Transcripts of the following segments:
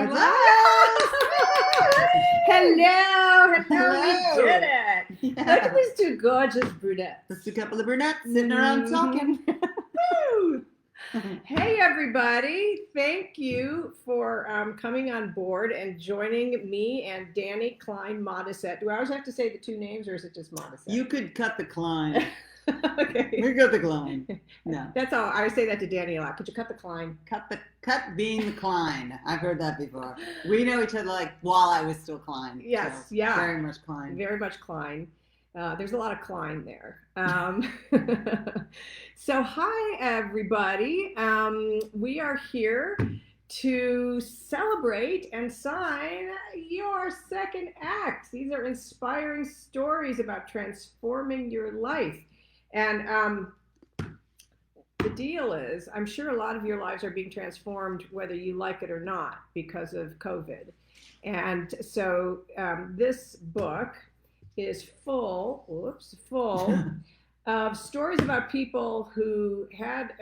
Hello. Hello. We did it. Yeah. Look at these two gorgeous brunettes. Just a couple of brunettes sitting around talking. Woo. Hey, everybody. Thank you for coming on board and joining me and Danny Klein Modisette. Do I always have to say the two names, or is it just Modisette? You could cut the Klein. Okay. We cut the Klein. No. That's all. I say that to Danny a lot. Could you cut the Klein? Cut being the Klein. I've heard that before. We know each other like while I was still Klein. Yes, so yeah. Very much Klein. Very much Klein. There's a lot of Klein there. So hi, everybody. We are here to celebrate and sign your second act. These are inspiring stories about transforming your life. And the deal is, I'm sure a lot of your lives are being transformed whether you like it or not because of COVID. And so this book is full of stories about people who had,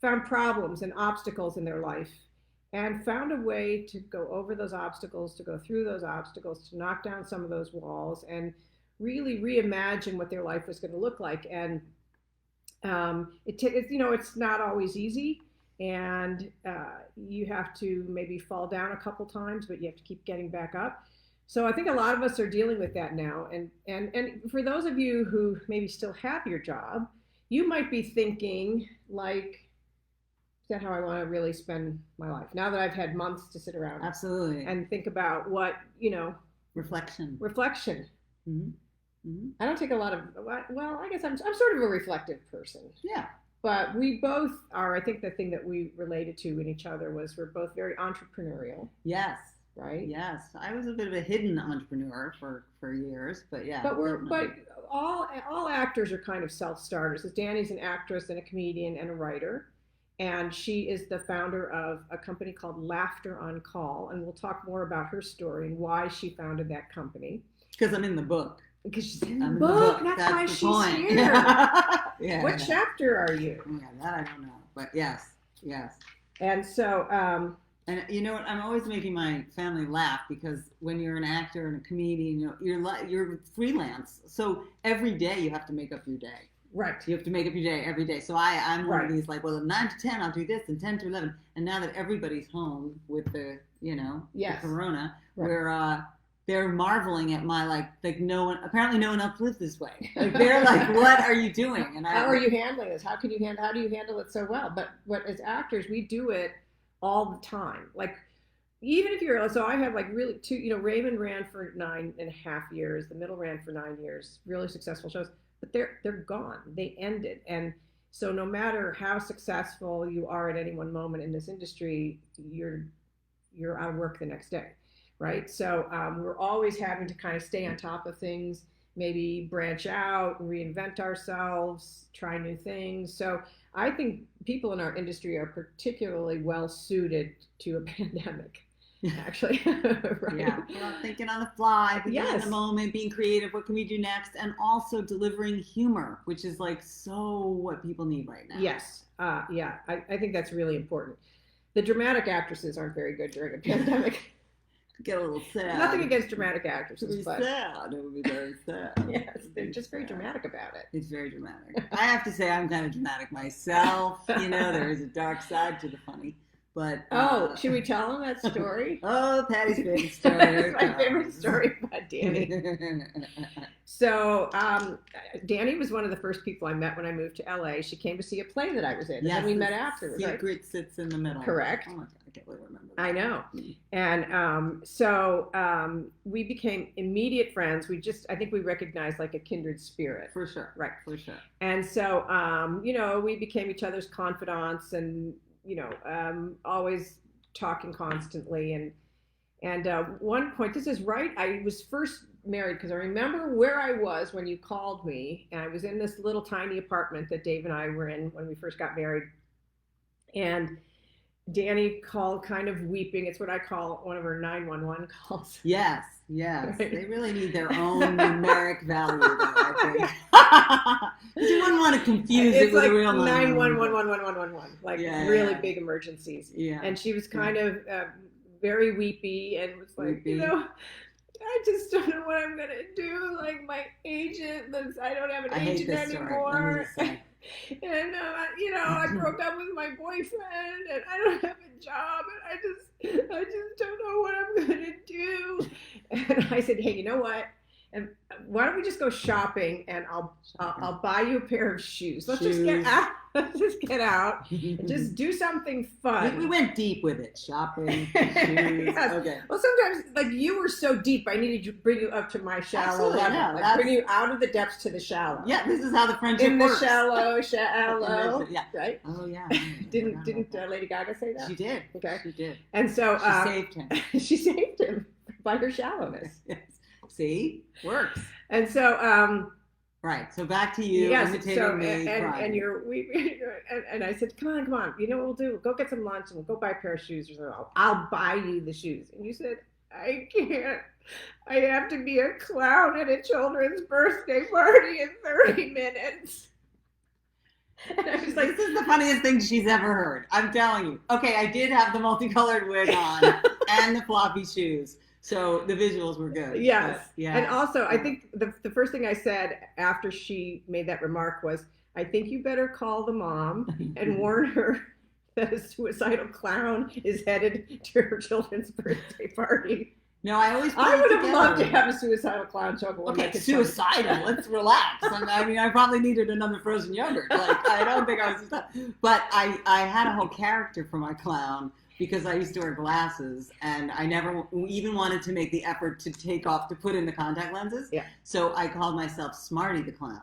found problems and obstacles in their life and found a way to go over those obstacles, to go through those obstacles, to knock down some of those walls and really reimagine what their life was going to look like. And it's not always easy, and you have to maybe fall down a couple times, but you have to keep getting back up. So I think a lot of us are dealing with that now. And for those of you who maybe still have your job, you might be thinking like, is that how I want to really spend my life? Now that I've had months to sit around Absolutely. and think about what, Reflection. Mm-hmm. Mm-hmm. I don't take a lot of, well, I guess I'm sort of a reflective person. Yeah. But we both are, I think the thing that we related to in each other was we're both very entrepreneurial. Yes. Right? Yes. I was a bit of a hidden entrepreneur for years, but yeah. But all actors are kind of self-starters. Danny's an actress and a comedian and a writer. And she is the founder of a company called Laughter on Call. And we'll talk more about her story and why she founded that company. Because I'm in the book. Because she's in the book. That's why she's here. Yeah, what chapter are you? Yeah, that I don't know. But yes. And so... and you know what? I'm always making my family laugh because when you're an actor and a comedian, you're freelance. So every day you have to make up your day. Right. You have to make up your day every day. So I'm one of these like, well, 9 to 10, I'll do this, and 10 to 11. And now that everybody's home with the, the corona, they're marveling at my apparently no one else lives this way. Like they're like, what are you doing? And how are you handling this? How do you handle it so well? But as actors, we do it all the time. Like, even if so I have like really two, Raymond ran for 9.5 years. The Middle ran for 9 years, really successful shows, but they're gone. They ended. And so no matter how successful you are at any one moment in this industry, you're out of work the next day. Right. So we're always having to kind of stay on top of things, maybe branch out, reinvent ourselves, try new things. So I think people in our industry are particularly well suited to a pandemic, actually. Right? Yeah. Thinking on the fly, thinking in the moment, being creative. What can we do next? And also delivering humor, which is like so what people need right now. Yes. Yeah. I think that's really important. The dramatic actresses aren't very good during a pandemic. Get a little sad. Nothing against dramatic actresses. It would be sad. It would be very sad. Yes, they're just very dramatic about it. It's very dramatic. I have to say I'm kind of dramatic myself. There is a dark side to the funny. But should we tell them that story? Patty's favorite story. That's my favorite story about Danny. So Danny was one of the first people I met when I moved to LA. She came to see a play that I was in, and then we met afterwards. Secret sits in the middle. Correct. Oh my God, I can't really remember that. I know. And so we became immediate friends. I think we recognized like a kindred spirit. For sure. Right. For sure. And so, we became each other's confidants and, always talking constantly. And one point, this is right, I was first married because I remember where I was when you called me, and I was in this little tiny apartment that Dave and I were in when we first got married. And Danny called kind of weeping. It's what I call one of her 911 calls. Yes. Yes. They really need their own numeric value, though, I think. You wouldn't want to confuse it with like a real 9111111, like really big emergencies. Yeah. And she was kind of very weepy and was like, Weepy. I just don't know what I'm gonna do. Like my agent, I don't have an agent anymore. And I broke up with my boyfriend, and I don't have a job, and I just don't know what I'm gonna do. And I said, hey, you know what? And why don't we just go shopping, and I'll buy you a pair of shoes. Let's just get out. Let's just get out and just do something fun. We went deep with it. Shopping, shoes. Yes. Okay. Well, sometimes, like, you were so deep, I needed to bring you up to my shallow level. Like, bring you out of the depths to the shallow. Yeah, this is how the friendship works. In the shallow. Yeah. Right? Oh, yeah. Didn't Lady Gaga say that? She did. Okay. She did. And so she saved him. She saved him by her shallowness. Yes. See? Works. And so, right. So back to you. Yes. Imitating me. And you're weeping. And I said, come on. You know what we'll do? We'll go get some lunch and we'll go buy a pair of shoes or something. I'll buy you the shoes. And you said, I can't. I have to be a clown at a children's birthday party in 30 minutes. And I was like, this is the funniest thing she's ever heard. I'm telling you. Okay, I did have the multicolored wig on and the floppy shoes. So the visuals were good. Yes. Yeah. And also, I think the first thing I said after she made that remark was, I think you better call the mom and warn her that a suicidal clown is headed to her children's birthday party. No, I always. I would have loved to have a suicidal clown show up. Okay, suicidal. Let's relax. I mean, I probably needed another frozen yogurt. Like, I don't think I was. But I had a whole character for my clown. Because I used to wear glasses, and I never even wanted to make the effort to put in the contact lenses. Yeah. So I called myself Smarty the Clown.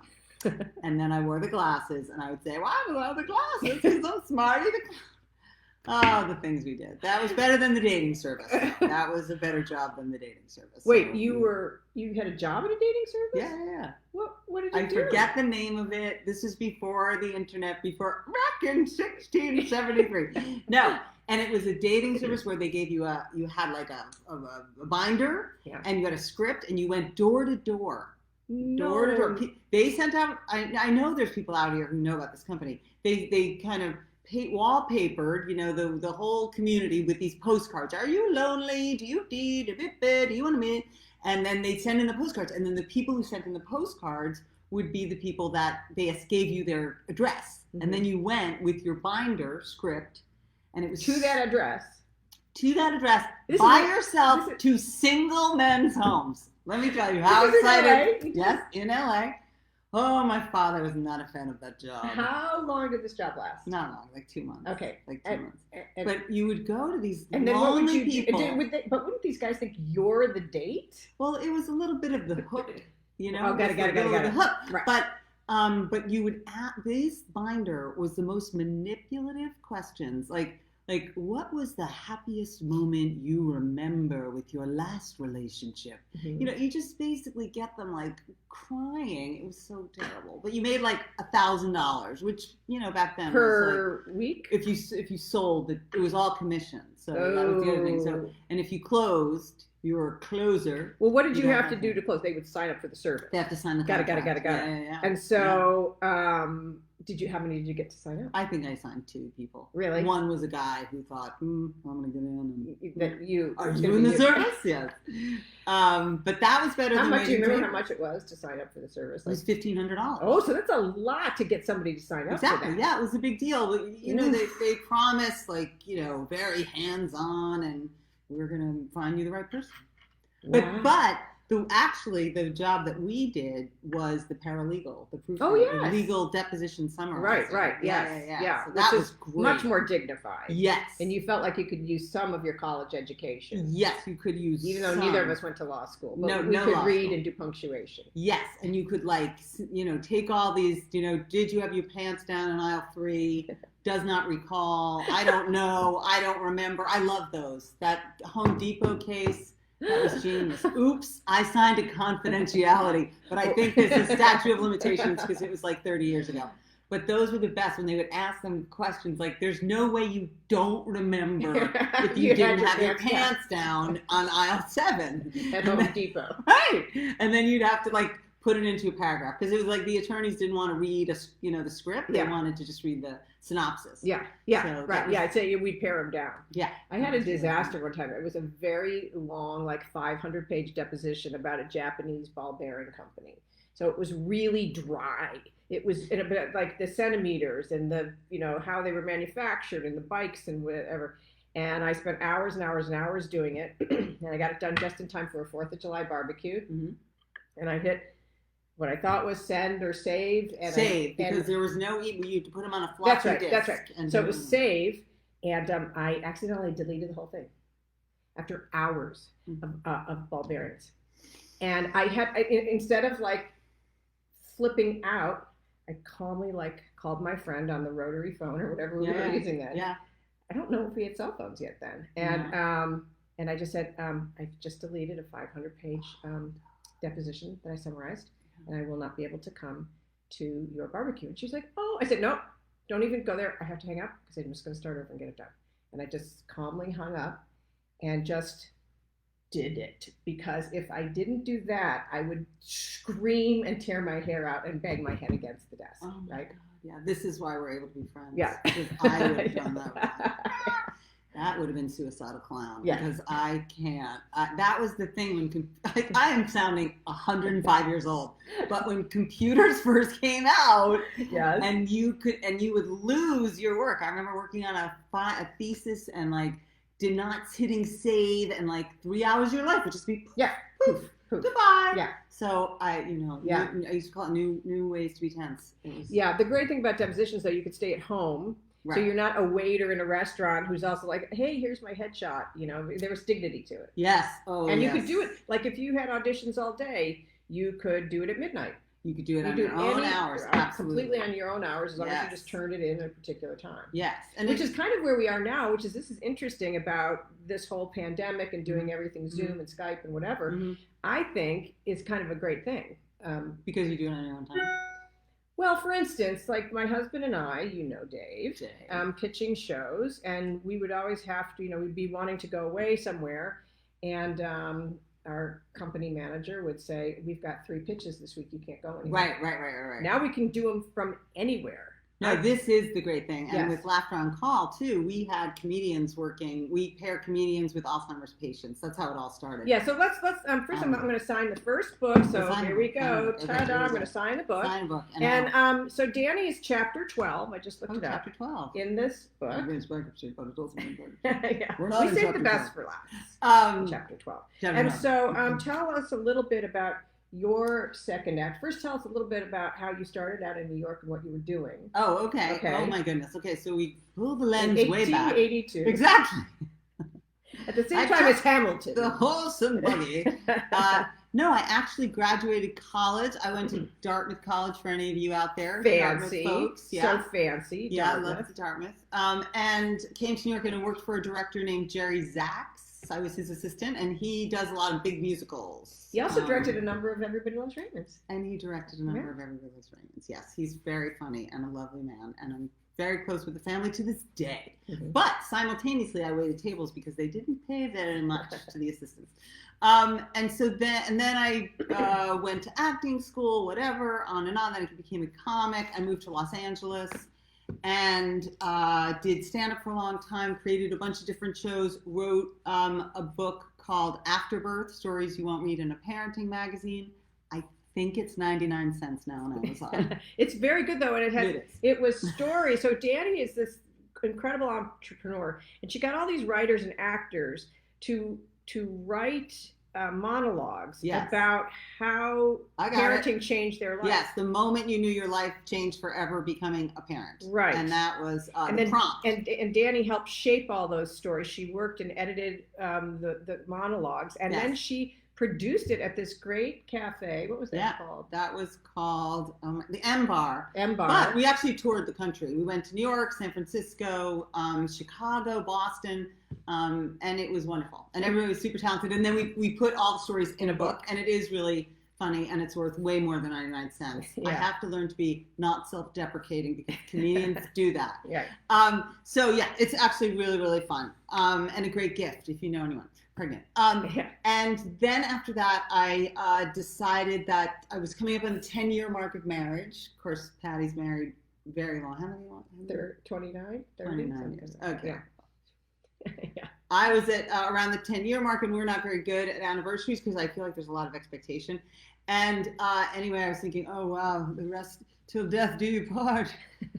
And then I wore the glasses, and I would say, well, I love the glasses because I'm Smarty the Clown. Oh, the things we did. That was better than the dating service. That was a better job than the dating service. Wait, so, you had a job at a dating service? Yeah. What did you do? I forget the name of it. This is before the internet, back in 1673. No. And it was a dating service where they gave you you had like a binder, and you had a script, and you went door to door. Door to door. They sent out, I know there's people out here who know about this company. They kind of wallpapered, the whole community with these postcards. Are you lonely? Do you need a bit? Do you want a minute? And then they'd send in the postcards. And then the people who sent in the postcards would be the people that they gave you their address. Mm-hmm. And then you went with your binder script. And it was to that address by yourself to single men's homes. Let me tell you how excited. Yes, in LA. Oh, my father was not a fan of that job. How long did this job last? Not long, like 2 months. Okay. Like 2 months. But you would go to these and then lonely people. But wouldn't these guys think you're the date? Well, it was a little bit of the hook, Oh, got it. Hook. Right. But you would this binder was the most manipulative questions. Like what was the happiest moment you remember with your last relationship? Mm-hmm. You just basically get them like crying. It was so terrible. But you made like $1,000, which back then per was like, week. If you sold it was all commission. So that was the other thing. So and if you closed. You were a closer. Well, what did you have to do to close? They would sign up for the service. They have to sign the contract. Got it. Yeah. And so, how many did you get to sign up? I think I signed 2 people. Really? One was a guy who thought, I'm going to get in. Are you in the service? Yes. But that was better than do you remember how much it was to sign up for the service? It was $1,500. Oh, so that's a lot to get somebody to sign up for that. Yeah, it was a big deal. But, they promised, very hands-on, and we're going to find you the right person. Wow. But the job that we did was the paralegal, the proof legal deposition summary. Right. Yeah. So that was great. Much more dignified. Yes. And you felt like you could use some of your college education. Yes, you could use even though neither of us went to law school. But we no could law read school. And do punctuation. Yes, and you could take all these, did you have your pants down in aisle 3? Does not recall. I don't know. I don't remember. I love those. That Home Depot case, that was genius. Oops, I signed a confidentiality, but I think there's a statute of limitations because it was like 30 years ago. But those were the best when they would ask them questions like, "There's no way you don't remember if you didn't have your pants down on aisle 7 at Home Depot." Right, and then you'd have to like put it into a paragraph because it was like the attorneys didn't want to read the script; they wanted to just read the synopsis. Yeah, so right. I'd say we'd pare them down. Yeah, I had a disaster one time. It was a very long, like 500-page deposition about a Japanese ball bearing company. So it was really dry. It was like the centimeters and the, how they were manufactured and the bikes and whatever. And I spent hours and hours and hours doing it. And I got it done just in time for a 4th of July barbecue. Mm-hmm. And I hit what I thought was send or save. And because there was no you had to put them on a floppy disk. That's right. And so it was save. And I accidentally deleted the whole thing after hours of ball bearings. And I instead of like flipping out, I calmly called my friend on the rotary phone or whatever we were using then. Yeah. I don't know if we had cell phones yet then. And I just said, I just deleted a 500-page deposition that I summarized, and I will not be able to come to your barbecue. And she's like, oh, I said, no, don't even go there. I have to hang up because I'm just going to start over and get it done. And I just calmly hung up and just did it, because if I didn't do that, I would scream and tear my hair out and bang my head against the desk. Oh my God. Yeah, this is why we're able to be friends. Yeah, because I would have done that. That would have been suicidal clown. Yeah. Because I can't. That was the thing when I am sounding 105 years old, but when computers first came out, yes, and you would lose your work. I remember working on a thesis and did not hitting save, and 3 hours of your life would just be poof, goodbye. Yeah. So I used to call it new ways to be tense. The great thing about depositions though, you could stay at home. Right. So you're not a waiter in a restaurant who's also like, hey, here's my headshot. There was dignity to it. Yes. Oh, and you could do it if you had auditions all day, you could do it at midnight. You could do it on your own hours. Absolutely. Completely on your own hours, as long as you just turned it in at a particular time. Yes. And which is kind of where we are now, this is interesting about this whole pandemic and doing everything Zoom and Skype and whatever, I think is kind of a great thing. Because you do it on your own time? Well, for instance, my husband and I, Dave, pitching shows, and we would always have to, we'd be wanting to go away somewhere, and our company manager would say, we've got 3 pitches this week, you can't go anywhere. Right. Now we can do them from anywhere. No, this is the great thing. And with Laughter on Call, too, we had comedians working. We pair comedians with Alzheimer's patients. That's how it all started. Yeah, so let's first I'm going to sign the first book. So here we go. Ta-da, I'm going to sign the book. Sign a book. And so Danny is chapter 12. I just looked it up. Chapter 12. In this book. Yeah. We saved the best for last. Chapter 12. And so tell us a little bit about your second act. First, tell us a little bit about how you started out in New York and what you were doing. Oh, okay. Oh my goodness. Okay, so we pull the lens way back. 1882. Exactly. At the same time as Hamilton. The wholesome buggy. No, I actually graduated college. I went to Dartmouth College, for any of you out there. Fancy. Folks. Yeah. So fancy. Yeah, I loved Dartmouth. And came to New York and worked for a director named Jerry Zaks. I was his assistant, and he does a lot of big musicals. He also directed a number of Everybody Loves Raymond. And he directed a number of Everybody Loves Raymond. Yes, he's very funny and a lovely man, and I'm very close with the family to this day. Mm-hmm. But simultaneously, I waited tables because they didn't pay very much to the assistants. And then I went to acting school, whatever, on and on. Then I became a comic. I moved to Los Angeles. And did stand-up for a long time, created a bunch of different shows, wrote a book called Afterbirth, Stories You Won't Read in a Parenting Magazine. I think it's 99 cents now on Amazon. It's very good, though, and it was stories. So Danny is this incredible entrepreneur, and she got all these writers and actors to write monologues about how parenting changed their life. Yes, the moment you knew your life changed forever, becoming a parent. Right. And that was the prompt. And Danny helped shape all those stories. She worked and edited the monologues, and then she produced it at this great cafe. What was that called? That was called the M Bar. M Bar. But we actually toured the country. We went to New York, San Francisco, Chicago, Boston, and it was wonderful. And everybody was super talented. And then we put all the stories in a book, and it is really funny and it's worth way more than 99 cents. I have to learn to be not self-deprecating because comedians do that. So yeah, it's actually really, really fun. And a great gift if you know anyone pregnant. And then after that, I decided that I was coming up on the 10-year mark of marriage. Of course, Patty's married very long. How many long? They're 29, 30. 29 years. Okay. Yeah. I was at around the 10-year mark, and we're not very good at anniversaries because I feel like there's a lot of expectation. And anyway, I was thinking, oh, wow, the rest till death do you part.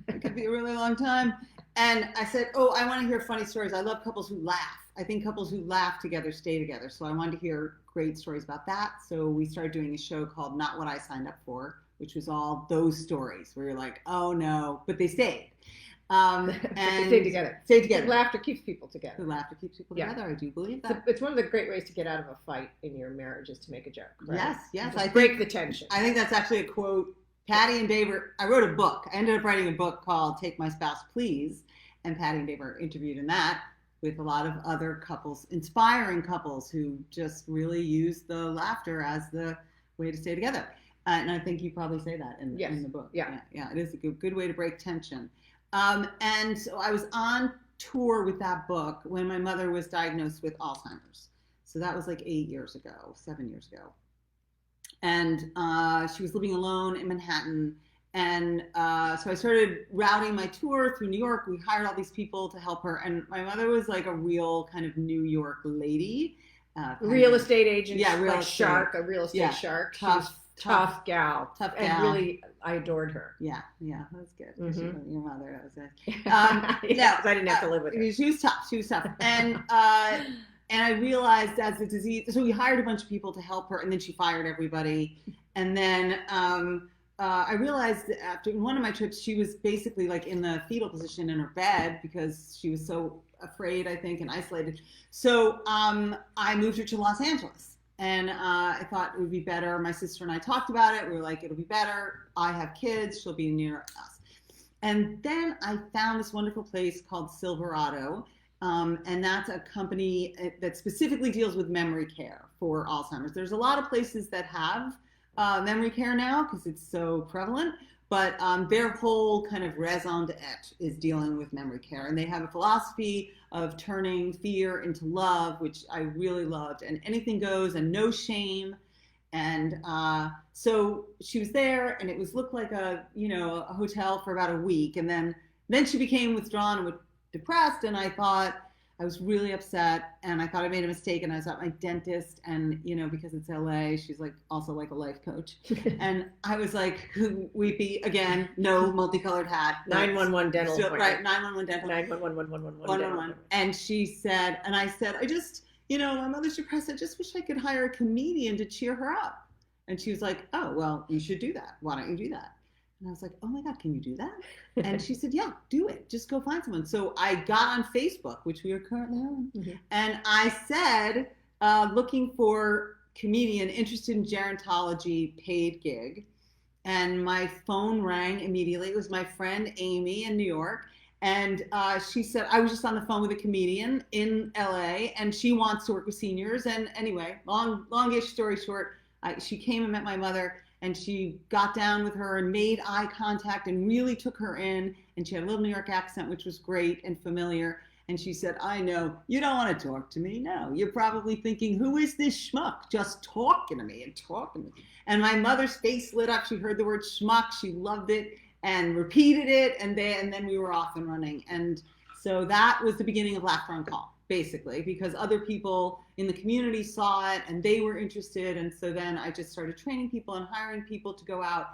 It could be a really long time. And I said, oh, I want to hear funny stories. I love couples who laugh. I think couples who laugh together stay together. So I wanted to hear great stories about that. So we started doing a show called Not What I Signed Up For, which was all those stories where you're like, oh, no, but they stayed. And they stayed together. Stayed together. Laughter keeps people together. The laughter keeps people together. I do believe that. It's one of the great ways to get out of a fight in your marriage is to make a joke. Right? Yes. I break the tension. I think that's actually a quote. Patty and Debra, I wrote a book. I ended up writing a book called Take My Spouse, Please. And Patty and Debra interviewed in that with a lot of other couples, inspiring couples who just really use the laughter as the way to stay together. And I think you probably say that in the book. Yeah, it is a good way to break tension. And so I was on tour with that book when my mother was diagnosed with Alzheimer's. So that was like 7 years ago. And she was living alone in Manhattan. And so I started routing my tour through New York. We hired all these people to help her. And my mother was like a real kind of New York lady. Real estate agent. Yeah, real estate. A real estate shark. Tough gal. And really, I adored her. Yeah, that's good. Mm-hmm. Your mother, that was it. I didn't have to live with her. She was tough. And I realized as the disease, so we hired a bunch of people to help her, and then she fired everybody. And then I realized that after one of my trips, she was basically like in the fetal position in her bed because she was so afraid, I think, and isolated. So I moved her to Los Angeles. And I thought it would be better. My sister and I talked about it. We were like, it'll be better. I have kids. She'll be near us. And then I found this wonderful place called Silverado. And that's a company that specifically deals with memory care for Alzheimer's. There's a lot of places that have memory care now because it's so prevalent. But their whole kind of raison d'etre is dealing with memory care. And they have a philosophy of turning fear into love, which I really loved. And anything goes and no shame. And so she was there and it looked like a hotel for about a week. And then she became withdrawn and depressed. And I thought, I was really upset and I thought I made a mistake and I was at my dentist and, because it's LA, she's like also like a life coach. And I was like, weepy again, no multicolored hat. 911 dental. Right, 911 dental. 911. And she said, and I said, I just, my mother's depressed. I just wish I could hire a comedian to cheer her up. And she was like, oh, well, you should do that. Why don't you do that? And I was like, oh my God, can you do that? And she said, yeah, do it. Just go find someone. So I got on Facebook, which we are currently on. Mm-hmm. And I said, looking for comedian interested in gerontology paid gig. And my phone rang immediately. It was my friend Amy in New York. And she said, I was just on the phone with a comedian in LA and she wants to work with seniors. And anyway, longish story short, she came and met my mother. And she got down with her and made eye contact and really took her in. And she had a little New York accent, which was great and familiar. And she said, I know, you don't want to talk to me. No, you're probably thinking, who is this schmuck just talking to me and talking to me? And my mother's face lit up. She heard the word schmuck. She loved it and repeated it. And then we were off and running. And so that was the beginning of Laughter on Call, basically, because other people in the community saw it and they were interested. And so then I just started training people and hiring people to go out.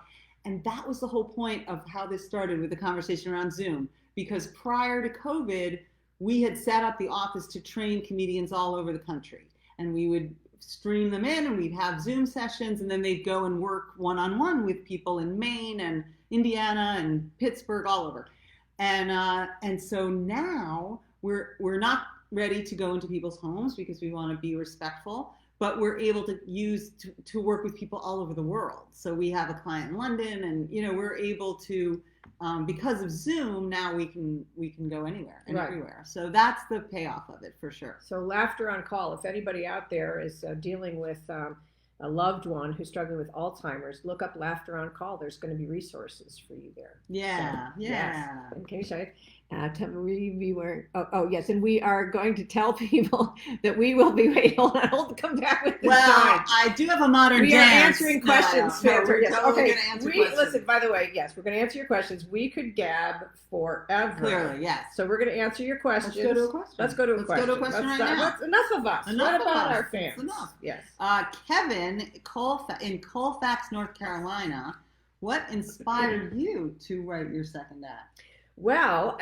And that was the whole point of how this started with the conversation around Zoom. Because prior to COVID, we had set up the office to train comedians all over the country. And we would stream them in and we'd have Zoom sessions and then they'd go and work one-on-one with people in Maine and Indiana and Pittsburgh, all over. And so now we're not ready to go into people's homes because we want to be respectful, but we're able to use to work with people all over the world. So we have a client in London and, we're able to, because of Zoom, now we can go anywhere and everywhere. So that's the payoff of it for sure. So Laughter on Call, if anybody out there is dealing with a loved one who's struggling with Alzheimer's, look up Laughter on Call. There's going to be resources for you there. Yeah, so, yeah. Yes. And can you show it? Tell me we wearing. Oh, yes, and we are going to tell people that we will be waiting. Hold come back with this sign. I do have a modern We dance. are answering questions. No, we're yes. totally Okay. going to answer questions. Listen. By the way, yes, we're going to answer your questions. We could gab forever. Clearly, yes. So we're going to answer your questions. Let's go to a question. Let's go to a question. Go to a question right now. Enough of us. Enough what of about us. our fans? It's enough. Yes. Kevin in Colfax, North Carolina. What inspired you to write your second act? Well,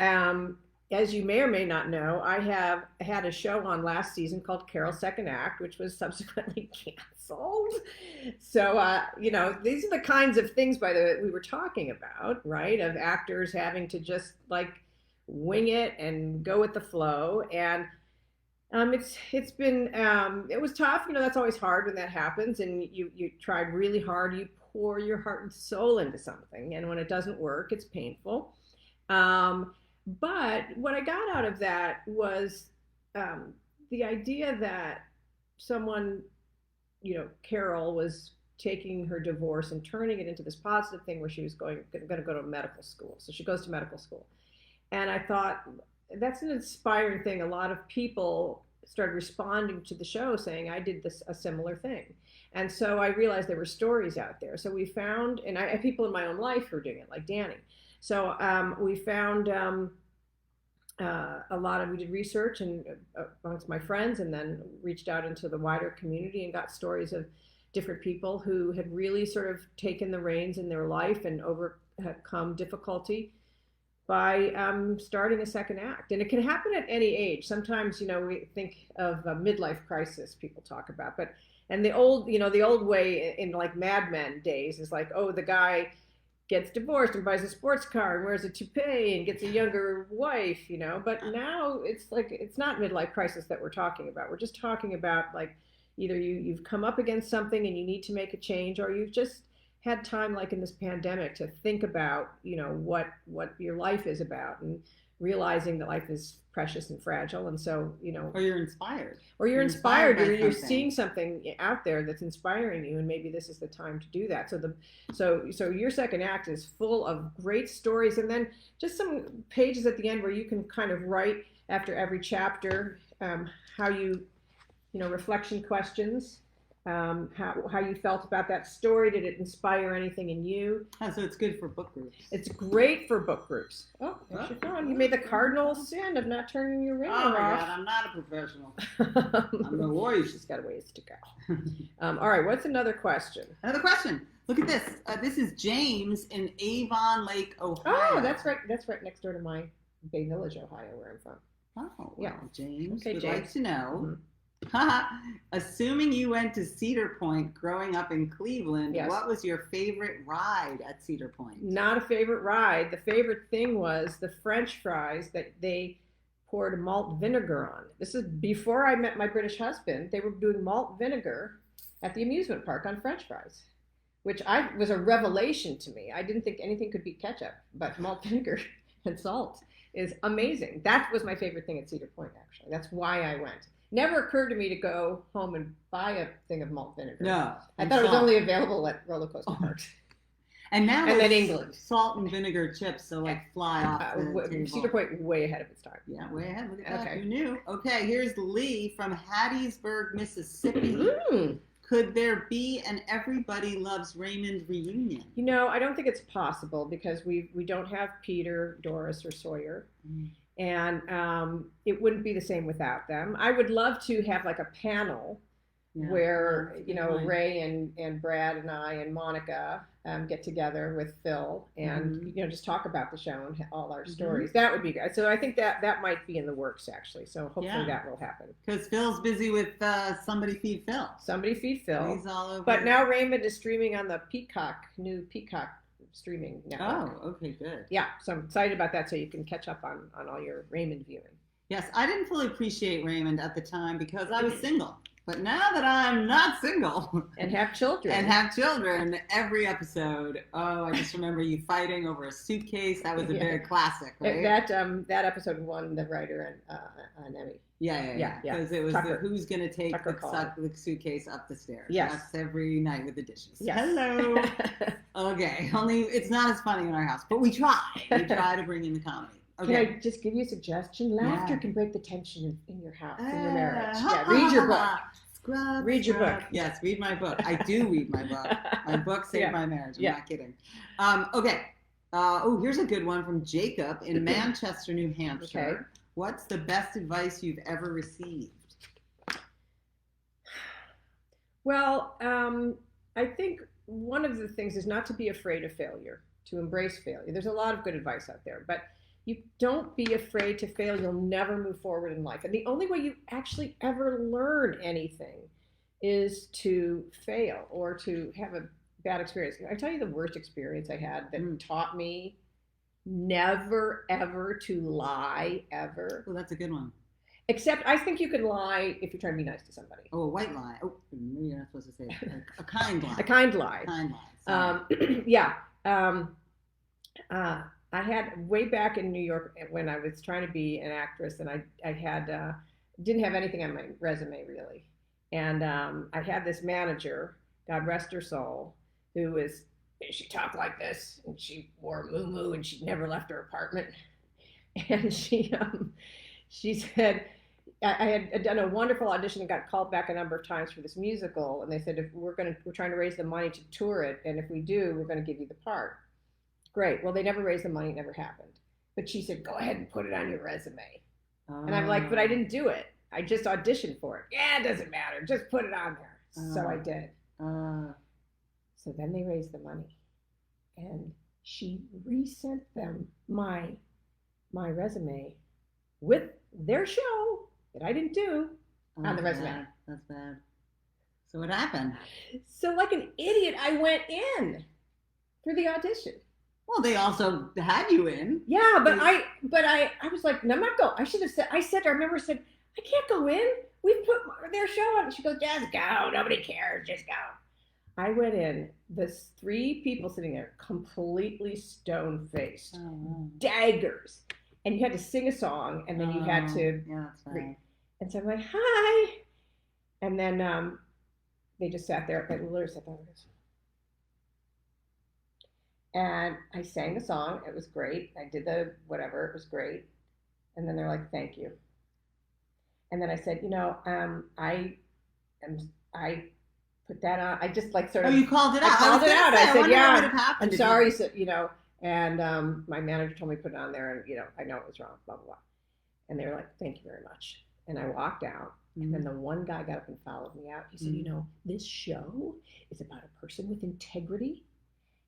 as you may or may not know, I have had a show on last season called Carol's Second Act, which was subsequently canceled. So, these are the kinds of things, by the way, we were talking about, right? Of actors having to just like wing it and go with the flow. And it's been, it was tough. That's always hard when that happens. And you tried really hard. You pour your heart and soul into something. And when it doesn't work, it's painful. But what I got out of that was the idea that someone, Carol, was taking her divorce and turning it into this positive thing where she was going to go to medical school. So she goes to medical school. And I thought, that's an inspiring thing. A lot of people started responding to the show saying, I did a similar thing. And so I realized there were stories out there. So we found, and I have people in my own life who are doing it, like Danny. So we found we did research and amongst my friends, and then reached out into the wider community and got stories of different people who had really sort of taken the reins in their life and overcome difficulty by starting a second act. And it can happen at any age. Sometimes, we think of a midlife crisis people talk about, and the old way in like Mad Men days is like, oh, the guy gets divorced and buys a sports car and wears a toupee and gets a younger wife, but now it's like, it's not midlife crisis that we're talking about. We're just talking about like either you've come up against something and you need to make a change, or you've just had time, like in this pandemic, to think about, what your life is about, and realizing that life is precious and fragile. And so, or you're inspired. You're seeing something out there that's inspiring you, and maybe this is the time to do that. So your second act is full of great stories, and then just some pages at the end where you can kind of write after every chapter how you reflection questions. How you felt about that story. Did it inspire anything in you? Oh, so it's good for book groups. It's great for book groups. Oh, there's your phone. You made the cardinal sin of not turning your ringer off. Oh my God, I'm not a professional. I'm a warrior. She's got a ways to go. All right, what's another question? Another question. Look at this. This is James in Avon Lake, Ohio. Oh, that's right. That's right next door to my Bay Village, Ohio, where I'm from. Oh, yeah. Well, James would James. like to know. Mm-hmm. Assuming you went to Cedar Point growing up in Cleveland, yes. What was your favorite ride at Cedar Point? Not a favorite ride. The favorite thing was the French fries that they poured malt vinegar on. This is before I met my British husband. They were doing malt vinegar at the amusement park on French fries, which was a revelation to me. I didn't think anything could beat ketchup, but malt vinegar and salt is amazing. That was my favorite thing at Cedar Point, actually. That's why I went. Never occurred to me to go home and buy a thing of malt vinegar. No. I thought it was only available at roller coaster parks. And now and then England. Salt and vinegar chips, so like fly off the table. Cedar Point way ahead of its time. Yeah, way ahead. Look at that. You knew. Okay, here's Lee from Hattiesburg, Mississippi. Could there be an Everybody Loves Raymond reunion? I don't think it's possible because we don't have Peter, Doris, or Sawyer. And it wouldn't be the same without them. I would love to have like a panel where, Ray and Brad and I and Monica get together with Phil and, just talk about the show and all our stories. That would be good. So I think that might be in the works, actually. So hopefully that will happen. Because Phil's busy with Somebody Feed Phil. Somebody Feed Phil. He's all over. But now Raymond is streaming on the new Peacock streaming network. Oh, okay, good. Yeah, so I'm excited about that, so you can catch up on all your Raymond viewing. Yes, I didn't fully appreciate Raymond at the time because I was single. But now that I'm not single and have children, every episode, I just remember you fighting over a suitcase. That was a very classic, right? That episode won the writer an Emmy. Yeah. Because it was who's going to take the suitcase up the stairs. Yes. That's every night with the dishes. Yes. Hello. Okay. Only it's not as funny in our house, but we try. We try to bring in the comedy. Okay. Can I just give you a suggestion? Laughter can break the tension in your house, in your marriage. Read your book. Read your book. Yes, read my book. I do read my book. My book saved my marriage. I'm not kidding. Okay. Here's a good one from Jacob in Manchester, New Hampshire. Okay. What's the best advice you've ever received? Well, I think one of the things is not to be afraid of failure, to embrace failure. There's a lot of good advice out there, but you don't be afraid to fail. You'll never move forward in life. And the only way you actually ever learn anything is to fail or to have a bad experience. I tell you the worst experience I had that taught me never, ever to lie, ever. Well, that's a good one. Except I think you can lie if you're trying to be nice to somebody. Oh, a white lie. Oh, maybe you're not supposed to say that. A kind lie. A kind lie. I had way back in New York when I was trying to be an actress, and I had didn't have anything on my resume really, and I had this manager, God rest her soul, she talked like this, and she wore a muumuu, and she never left her apartment, and she said I had done a wonderful audition and got called back a number of times for this musical, and they said if we're trying to raise the money to tour it, and if we do, we're going to give you the part. Great. Well, they never raised the money. It never happened. But she said, go ahead and put it on your resume. And I'm like, but I didn't do it. I just auditioned for it. Yeah, it doesn't matter. Just put it on there. So I did. So then they raised the money. And she resent them my resume with their show that I didn't do on the resume. That's bad. So what happened? So like an idiot, I went in for the audition. Well, they also had you in. Yeah, but I was like, no, I'm not going. I remember said, I can't go in. We put their show on. She goes, just go. Nobody cares. Just go. I went in. There's 3 people sitting there, completely stone-faced, daggers. And you had to sing a song, and then you had to read. And so I'm like, hi. And then they just sat there. They literally sat there. And I sang the song. It was great. I did the whatever. It was great. And then they're like, thank you. And then I said, I put that on. I just like sort of. Oh, you called it out. I called it out. I said, yeah, I'm sorry. So, and my manager told me to put it on there, and I know it was wrong. Blah blah blah. And they were like, thank you very much. And I walked out. And then the one guy got up and followed me out. He said, this show is about a person with integrity.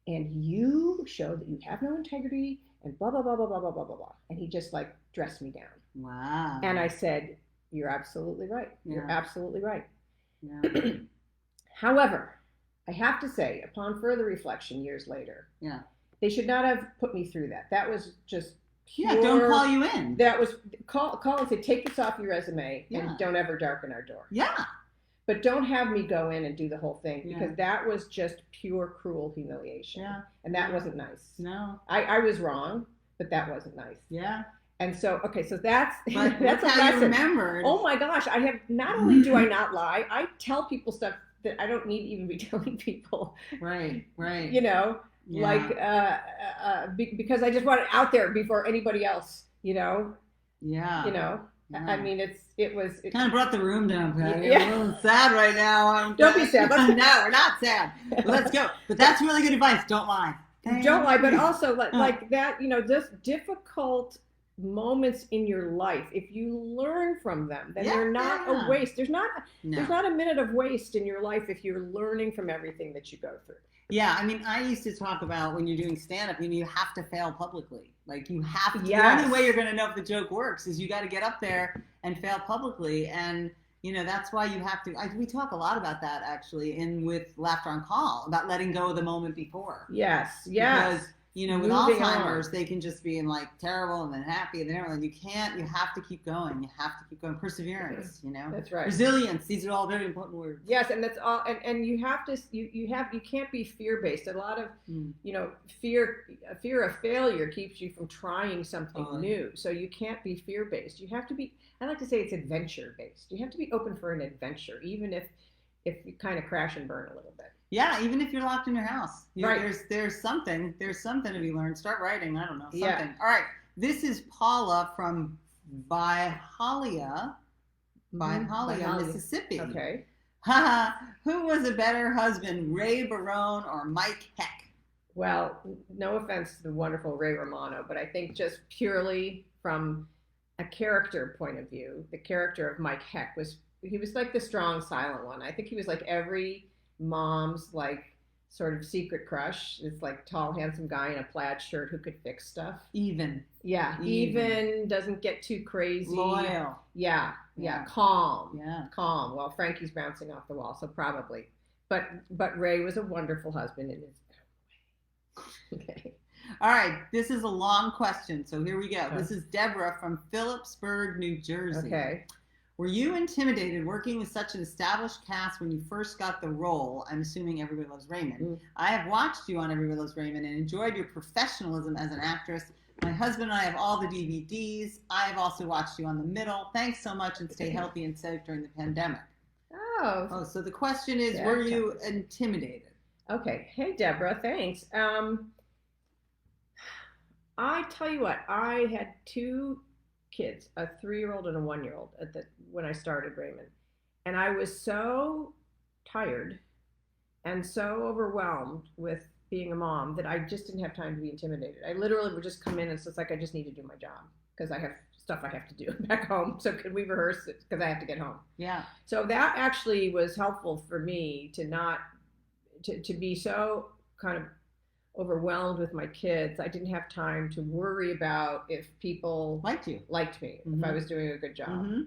And you show that you have no integrity and blah, blah, blah, blah, blah, blah, blah, blah, blah. And he just like dressed me down. Wow. And I said, you're absolutely right. You're absolutely right. Yeah. However, I have to say, upon further reflection years later, they should not have put me through that. That was just pure. Yeah, don't call you in. That was, call and say, take this off your resume and don't ever darken our door. Yeah. But don't have me go in and do the whole thing because that was just pure cruel humiliation. Yeah. And that wasn't nice. No. I was wrong, but that wasn't nice. Yeah. And so, okay, so that's a lesson. Remembered. Oh my gosh, I have, not only do I not lie, I tell people stuff that I don't need to even be telling people. Right. Because I just want it out there before anybody else, Yeah. I mean, it kind of brought the room down, Patty. Yeah. I'm a little sad right now. Don't be sad. No, we're not sad. Let's go. But that's really good advice. Don't lie. Don't lie, but also like that, just difficult moments in your life. If you learn from them, then they're not a waste. There's not a minute of waste in your life if you're learning from everything that you go through. Yeah, I mean, I used to talk about when you're doing stand-up, you have to fail publicly. Like, you have to. The only way you're going to know if the joke works is you got to get up there and fail publicly. And, that's why you have to. We talk a lot about that, actually, with Laughter on Call, about letting go of the moment before. Yes. Because you know, with Alzheimer's, they can just be in like terrible and then happy and then everything. You have to keep going. You have to keep going. Perseverance, you know. That's right. Resilience. These are all very important words. Yes, and that's all. And you have to. You can't be fear based. A lot of you know, fear of failure keeps you from trying something new. So you can't be fear based. You have to be. I like to say it's adventure based. You have to be open for an adventure, even if you kind of crash and burn a little bit. Yeah, even if you're locked in your house. Right. There's something to be learned. Start writing. I don't know. Something. Yeah. All right. This is Paula from Byhalia, Mississippi. Okay. Who was a better husband, Ray Barone or Mike Heck? Well, no offense to the wonderful Ray Romano, but I think just purely from a character point of view, the character of Mike Heck was like the strong, silent one. I think he was like every mom's like sort of secret crush. It's like tall, handsome guy in a plaid shirt who could fix stuff. Even doesn't get too crazy. Loyal. Yeah. Calm. Calm. Well, Frankie's bouncing off the wall, so probably. But Ray was a wonderful husband in his own way. Okay. All right. This is a long question, so here we go. This is Deborah from Phillipsburg, New Jersey. Okay. Were you intimidated working with such an established cast when you first got the role? I'm assuming Everybody Loves Raymond. I have watched you on Everybody Loves Raymond and enjoyed your professionalism as an actress. My husband and I have all the DVDs. I have also watched you on The Middle. Thanks so much and stay healthy and safe during the pandemic. Oh, so the question is, were you intimidated? Okay. Hey, Deborah, thanks. I tell you what, I had two kids, a 3-year-old and a 1-year-old when I started Raymond. And I was so tired and so overwhelmed with being a mom that I just didn't have time to be intimidated. I literally would just come in and it's like, I just need to do my job because I have stuff I have to do back home. So could we rehearse it? Because I have to get home. Yeah. So that actually was helpful for me to be so kind of overwhelmed with my kids. I didn't have time to worry about if people liked me, if I was doing a good job.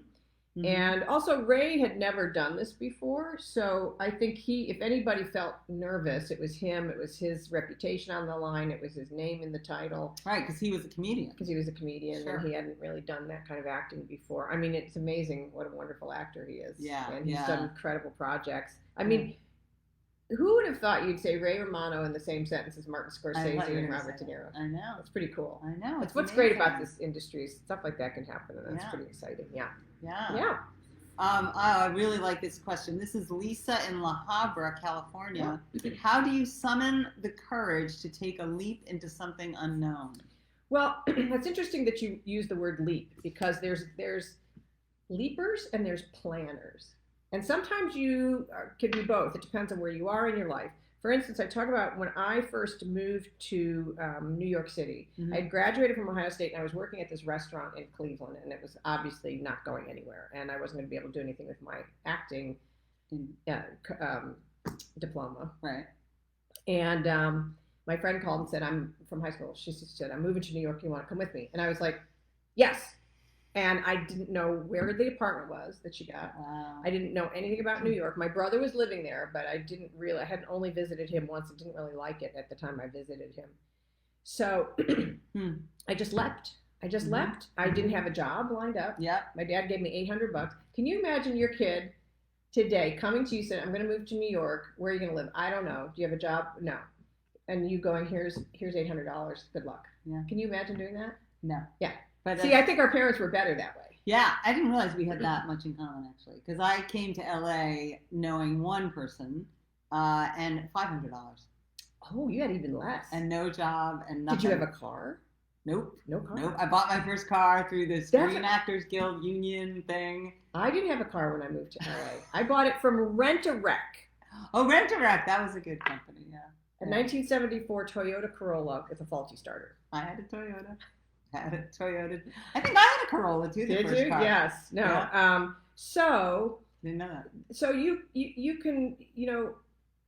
And also Ray had never done this before. So I think if anybody felt nervous, it was him. It was his reputation on the line. It was his name in the title. Right, because he was a comedian. Sure. And he hadn't really done that kind of acting before. I mean, it's amazing what a wonderful actor he is. Yeah. And he's done incredible projects. I mean, who would have thought you'd say Ray Romano in the same sentence as Martin Scorsese and Robert De Niro? I know. It's pretty cool. I know. That's what's great about this industry. Stuff like that can happen, and that's pretty exciting. Yeah. I really like this question. This is Lisa in La Habra, California. How do you summon the courage to take a leap into something unknown? Well, it's interesting that you use the word leap because there's leapers and there's planners. And sometimes you can be both. It depends on where you are in your life. For instance, I talk about when I first moved to New York City. I had graduated from Ohio State and I was working at this restaurant in Cleveland and it was obviously not going anywhere. And I wasn't going to be able to do anything with my acting diploma. Right. And my friend called and said, I'm from high school. She said, I'm moving to New York. You want to come with me? And I was like, yes. And I didn't know where the apartment was that she got. Wow. I didn't know anything about New York. My brother was living there, but I had only visited him once and didn't really like it at the time I visited him. So I just left. Left. I didn't have a job lined up. Yeah. My dad gave me $800. Can you imagine your kid today coming to you saying, I'm going to move to New York. Where are you going to live? I don't know. Do you have a job? No. And you going, here's $800. Good luck. Yeah. Can you imagine doing that? No. Yeah. But see, I think our parents were better that way. Yeah, I didn't realize we had that much in common, actually. Because I came to LA knowing one person and $500. Oh, you had even less. And no job and nothing. Did you have a car? Nope. No car? Nope. I bought my first car through the Screen Actors Guild union thing. I didn't have a car when I moved to LA. I bought it from Rent-A-Wreck. Oh, Rent-A-Wreck. That was a good company, yeah. A 1974 Toyota Corolla with a faulty starter. I had a Toyota. I think I had a Corolla too. Did you? Car. Yes. No. Yeah. So didn't know that. So you can,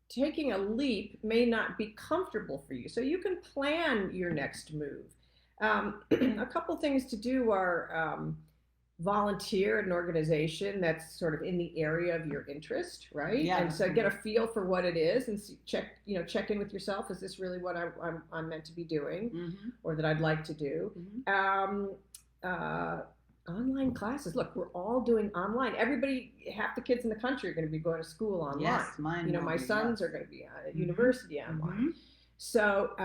taking a leap may not be comfortable for you. So you can plan your next move. A couple things to do are volunteer at an organization that's sort of in the area of your interest, right? Yeah. And so get a feel for what it is and check in with yourself. Is this really what I'm meant to be doing, or that I'd like to do? Online classes. Look, we're all doing online. Everybody, half the kids in the country are going to be going to school online. Yes, mine. My sons are going to be at university online. So,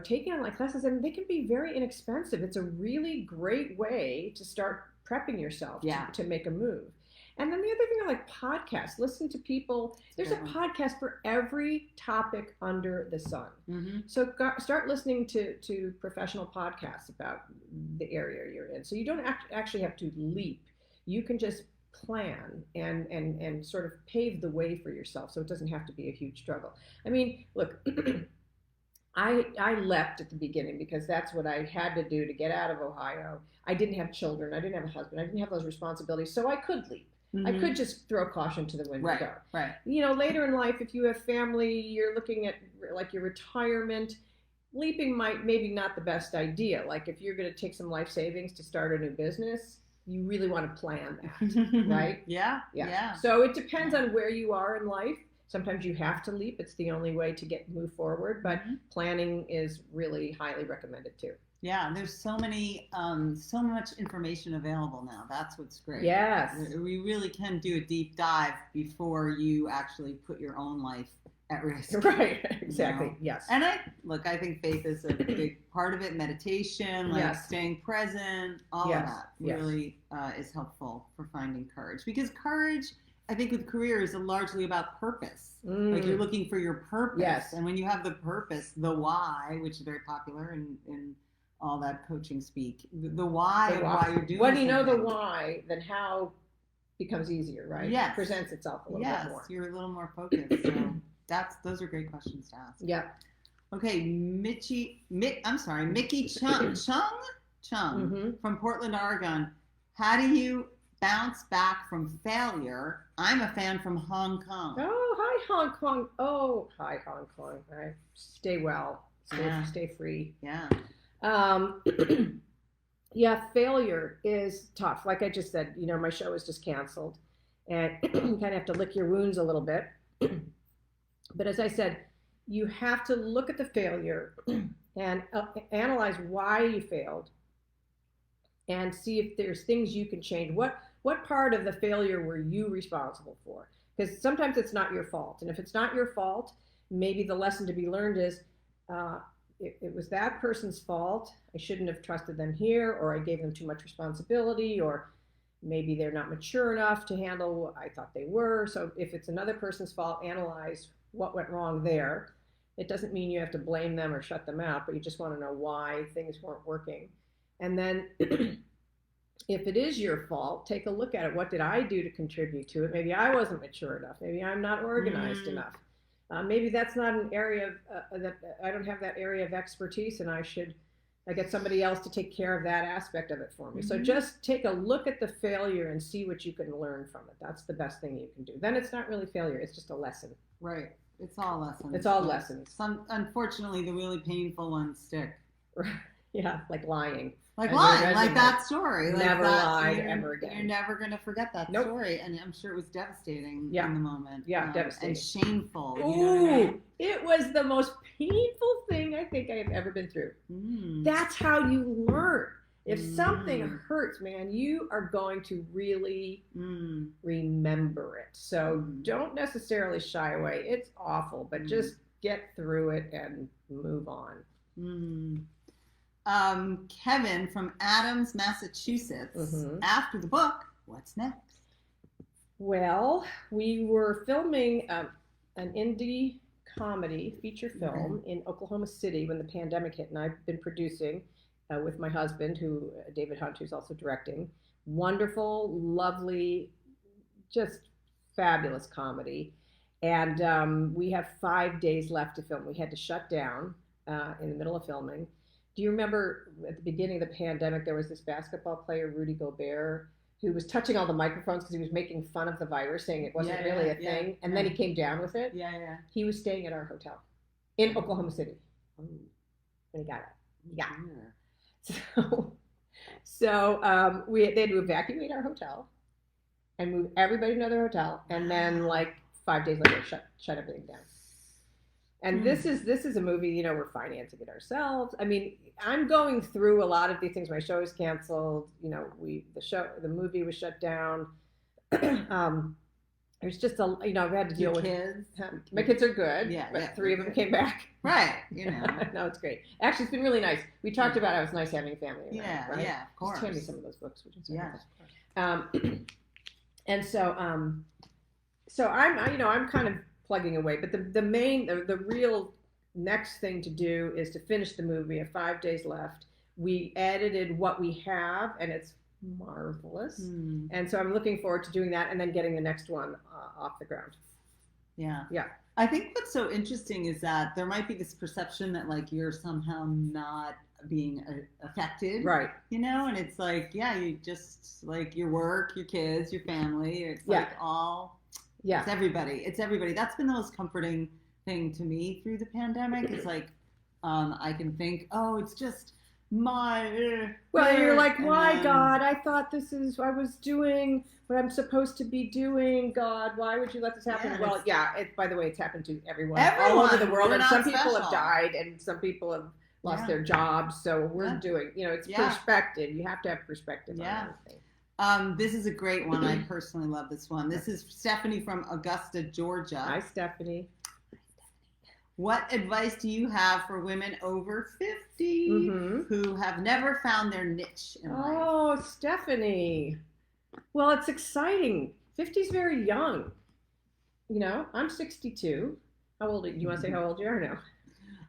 taking online classes, and they can be very inexpensive. It's a really great way to start prepping yourself to make a move. And then the other thing, I like podcasts. Listen to people. There's a podcast for every topic under the sun. So start listening to professional podcasts about the area you're in. So you don't actually have to leap. You can just plan and sort of pave the way for yourself, so it doesn't have to be a huge struggle. I mean, look, I leapt at the beginning because that's what I had to do to get out of Ohio. I didn't have children. I didn't have a husband. I didn't have those responsibilities, so I could leap. I could just throw caution to the wind and go. Right. Later in life, if you have family, you're looking at like your retirement, leaping maybe not the best idea. Like if you're going to take some life savings to start a new business, you really want to plan that, right? Yeah. So it depends on where you are in life. Sometimes you have to leap. It's the only way to move forward, but planning is really highly recommended too. Yeah, there's so much information available now. That's what's great. Yes. We really can do a deep dive before you actually put your own life at risk. Right, exactly, yes. And I think faith is a big part of it. Meditation, staying present, all of that really is helpful for finding courage. Because courage, I think with career is largely about purpose. Like you're looking for your purpose. Yes. And when you have the purpose, the why, which is very popular in all that coaching speak, the why of why you're doing when you know the why, then how becomes easier, right? Yes. It presents itself a little bit more. You're a little more focused. So those are great questions to ask. Yeah. Okay, Mickey Chung from Portland, Oregon. How do you bounce back from failure? I'm a fan from Hong Kong. Oh, hi Hong Kong. Oh, hi Hong Kong. All right. Stay well. Stay free. Yeah. Failure is tough. Like I just said, my show is just canceled, and you kind of have to lick your wounds a little bit. But as I said, you have to look at the failure and analyze why you failed, and see if there's things you can change. What part of the failure were you responsible for? Because sometimes it's not your fault, and if it's not your fault, maybe the lesson to be learned is. It was that person's fault. I shouldn't have trusted them here, or I gave them too much responsibility, or maybe they're not mature enough to handle what I thought they were. So if it's another person's fault, analyze what went wrong there. It doesn't mean you have to blame them or shut them out, but you just want to know why things weren't working. And then if it is your fault, take a look at it. What did I do to contribute to it? Maybe I wasn't mature enough. Maybe I'm not organized enough. Maybe that's not an area that I don't have that area of expertise, and I get somebody else to take care of that aspect of it for me. So just take a look at the failure and see what you can learn from it. That's the best thing you can do. Then it's not really failure. It's just a lesson. Right. It's all lessons. It's all lessons. Unfortunately, the really painful ones stick. Yeah, like lying. Like that story. Never lie ever again. You're never going to forget that story. And I'm sure it was devastating in the moment. Yeah, devastating. And shameful. Ooh, you know what I mean? It was the most painful thing I think I have ever been through. That's how you learn. If something hurts, man, you are going to really remember it. So don't necessarily shy away. It's awful, but just get through it and move on. Kevin from Adams, Massachusetts. After the book, what's next? Well, we were filming an indie comedy feature film in Oklahoma City when the pandemic hit, and I've been producing with my husband, David Hunt, who's also directing. Wonderful, lovely, just fabulous comedy. And we have 5 days left to film. We had to shut down in the middle of filming. Do you remember at the beginning of the pandemic, there was this basketball player, Rudy Gobert, who was touching all the microphones because he was making fun of the virus, saying it wasn't really a thing. And then he came down with it. Yeah. He was staying at our hotel in Oklahoma City. And he got it. Yeah. So they had to evacuate our hotel and move everybody to another hotel, and then like 5 days later shut everything down. And this is a movie, we're financing it ourselves. I mean, I'm going through a lot of these things. My show is canceled. The movie was shut down. There's just I've had to deal with kids. My kids are good, but 3 of them came back. Right, No, it's great. Actually, it's been really nice. We talked about how it's nice having a family around, right? Yeah, of course. Just hand me some of those books. And so I'm kind of plugging away, but the real next thing to do is to finish the movie. I have 5 days left. We edited what we have, and it's marvelous. And so I'm looking forward to doing that and then getting the next one off the ground. Yeah. Yeah. I think what's so interesting is that there might be this perception that like you're somehow not being affected. Right. And it's like, you just like your work, your kids, your family. It's like all, it's everybody. It's everybody. That's been the most comforting thing to me through the pandemic. It's like, I can think, it's just you're like, why, God? I thought I was doing what I'm supposed to be doing. God, why would you let this happen? By the way, it's happened to everyone all over the world, and some people have died, and some people have lost their jobs. So we're doing, it's perspective. You have to have perspective on everything. This is a great one. I personally love this one. This is Stephanie from Augusta, Georgia. Hi, Stephanie. What advice do you have for women over 50 who have never found their niche in life? Oh, Stephanie. Well, it's exciting. 50 is very young. I'm 62. How old are you? You want to say how old you are now?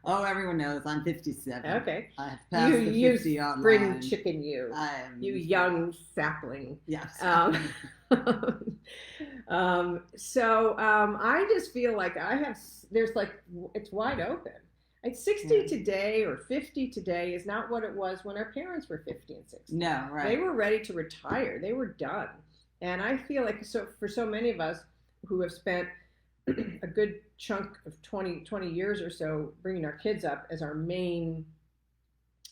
Oh, everyone knows. I'm 57. Okay. I have passed the 50 online. Spring chicken, you. I am. You young sapling. Yes. So I just feel like it's wide open. Like 60 today or 50 today is not what it was when our parents were 50 and 60. No, right. They were ready to retire. They were done. And I feel like for so many of us who have spent a good chunk of 20 years or so bringing our kids up as our main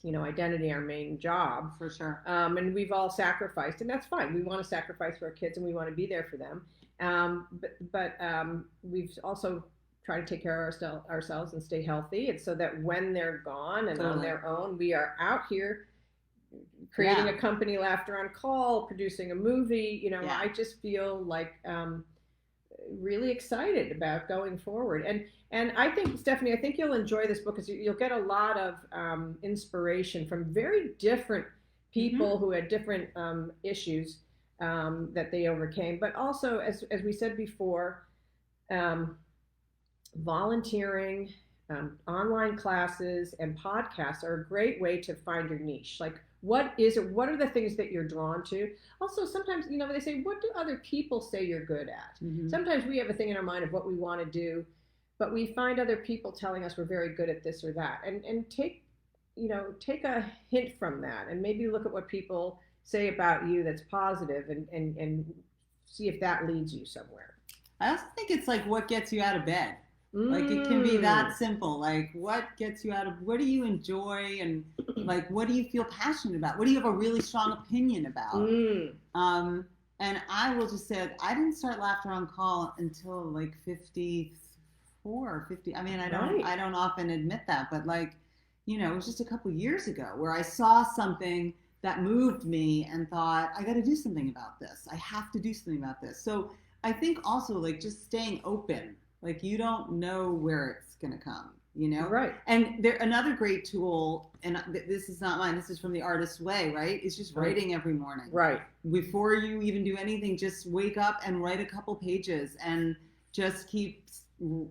identity, our main job. For sure. And we've all sacrificed, and that's fine. We want to sacrifice for our kids and we want to be there for them. But we've also tried to take care of ourselves and stay healthy. And so that when they're gone and on their own, we are out here creating a company, Laughter on Call, producing a movie. I just feel like really excited about going forward. And I think, Stephanie, you'll enjoy this book because you'll get a lot of inspiration from very different people who had different issues that they overcame. But also, as we said before, volunteering, online classes, and podcasts are a great way to find your niche. Like, what is it? What are the things that you're drawn to? Also, sometimes, they say, what do other people say you're good at? Sometimes we have a thing in our mind of what we want to do, but we find other people telling us we're very good at this or that. And take a hint from that and maybe look at what people say about you that's positive and see if that leads you somewhere. I also think it's like what gets you out of bed. Like it can be that simple. Like what gets you what do you enjoy and like what do you feel passionate about? What do you have a really strong opinion about? And I will just say I didn't start Laughter on Call until like 54 or 50. I mean, I don't often admit that, but like, it was just a couple years ago where I saw something that moved me and thought, I got to do something about this. I have to do something about this. So I think also like just staying open. Like you don't know where it's going to come, Right. And another great tool, and this is not mine, this is from The Artist's Way, right? It's just writing every morning. Right. Before you even do anything, just wake up and write a couple pages and just keep,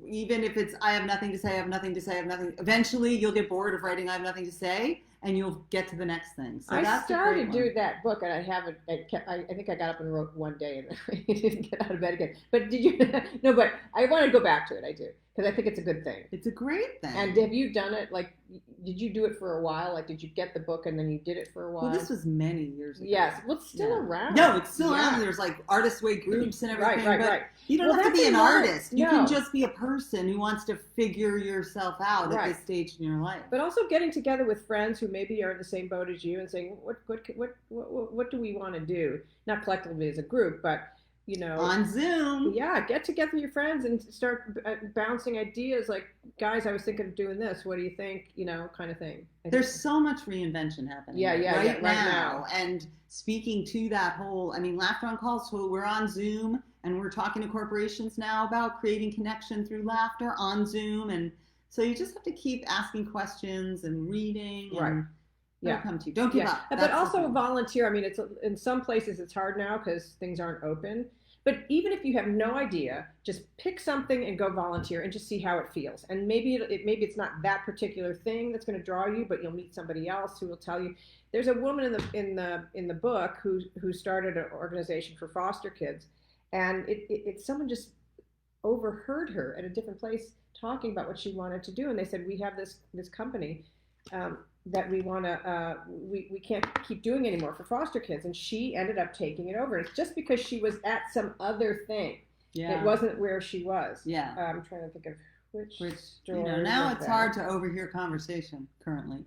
even if it's, I have nothing to say, I have nothing to say, I have nothing. Eventually you'll get bored of writing, I have nothing to say, and you'll get to the next thing. So I started doing that book, and I haven't. I think I got up and wrote one day, and I didn't get out of bed again. But did you? No, but I want to go back to it. I do. because I think it's a good thing. It's a great thing. And have you done it? Like, did you do it for a while? Like, did you get the book and then you did it for a while? Well, this was many years ago. Yes, well, it's still around. No, it's still around. There's like Artist Way groups and everything. Right. You don't have to be an artist. You No. can just be a person who wants to figure yourself out at this stage in your life. But also getting together with friends who maybe are in the same boat as you and saying, what do we want to do? Not collectively as a group, but on Zoom. Yeah, get together with your friends and start bouncing ideas like, guys, I was thinking of doing this. What do you think? Kind of thing. There's so much reinvention happening right now. And speaking to that whole, Laughter on Call, so we're on Zoom and we're talking to corporations now about creating connection through laughter on Zoom. And so you just have to keep asking questions and reading. And it'll come to you. Don't give up. But also volunteer. It's in some places it's hard now because things aren't open. But even if you have no idea, just pick something and go volunteer and just see how it feels. And maybe it's not that particular thing that's going to draw you, but you'll meet somebody else who will tell you. There's a woman in the book who started an organization for foster kids, and someone just overheard her at a different place talking about what she wanted to do, and they said, we have this company that we want to we can't keep doing anymore for foster kids, and she ended up taking it over. It's just because she was at some other thing. It wasn't where she was. I'm trying to think of which story. Now it's hard to overhear conversation currently,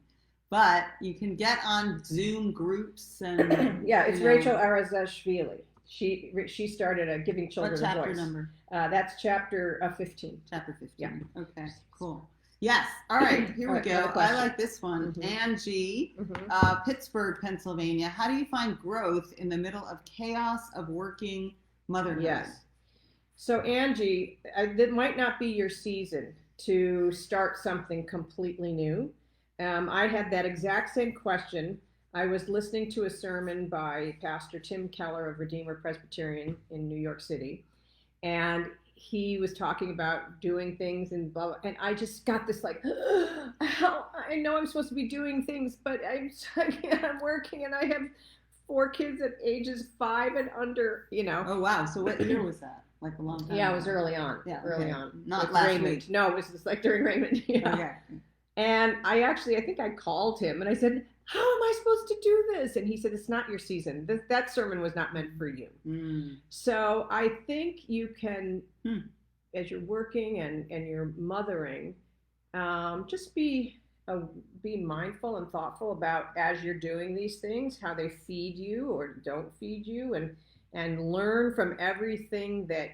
but you can get on Zoom groups and it's Rachel Arazashvili. She started Giving Children a Voice. What chapter number? That's chapter 15. Chapter 15. Yeah. Okay. Cool. Yes. All right. Here we go. I like this one. Angie, Pittsburgh, Pennsylvania. How do you find growth in the middle of chaos of working motherhood? Yes. So Angie, that might not be your season to start something completely new. I had that exact same question. I was listening to a sermon by Pastor Tim Keller of Redeemer Presbyterian in New York City, and he was talking about doing things and blah, blah, and I just got this like, I know I'm supposed to be doing things, but I'm working and I have 4 kids at ages 5 and under, Oh, wow. So what year was that? Like a long time ago? It was early on. Early on. Not last Raymond. week. No, it was just like during Raymond. Okay. And I think I called him and I said, how am I supposed to do this? And he said, it's not your season. That sermon was not meant for you. So I think you can, as you're working and you're mothering, just be mindful and thoughtful about, as you're doing these things, how they feed you or don't feed you, and learn from everything that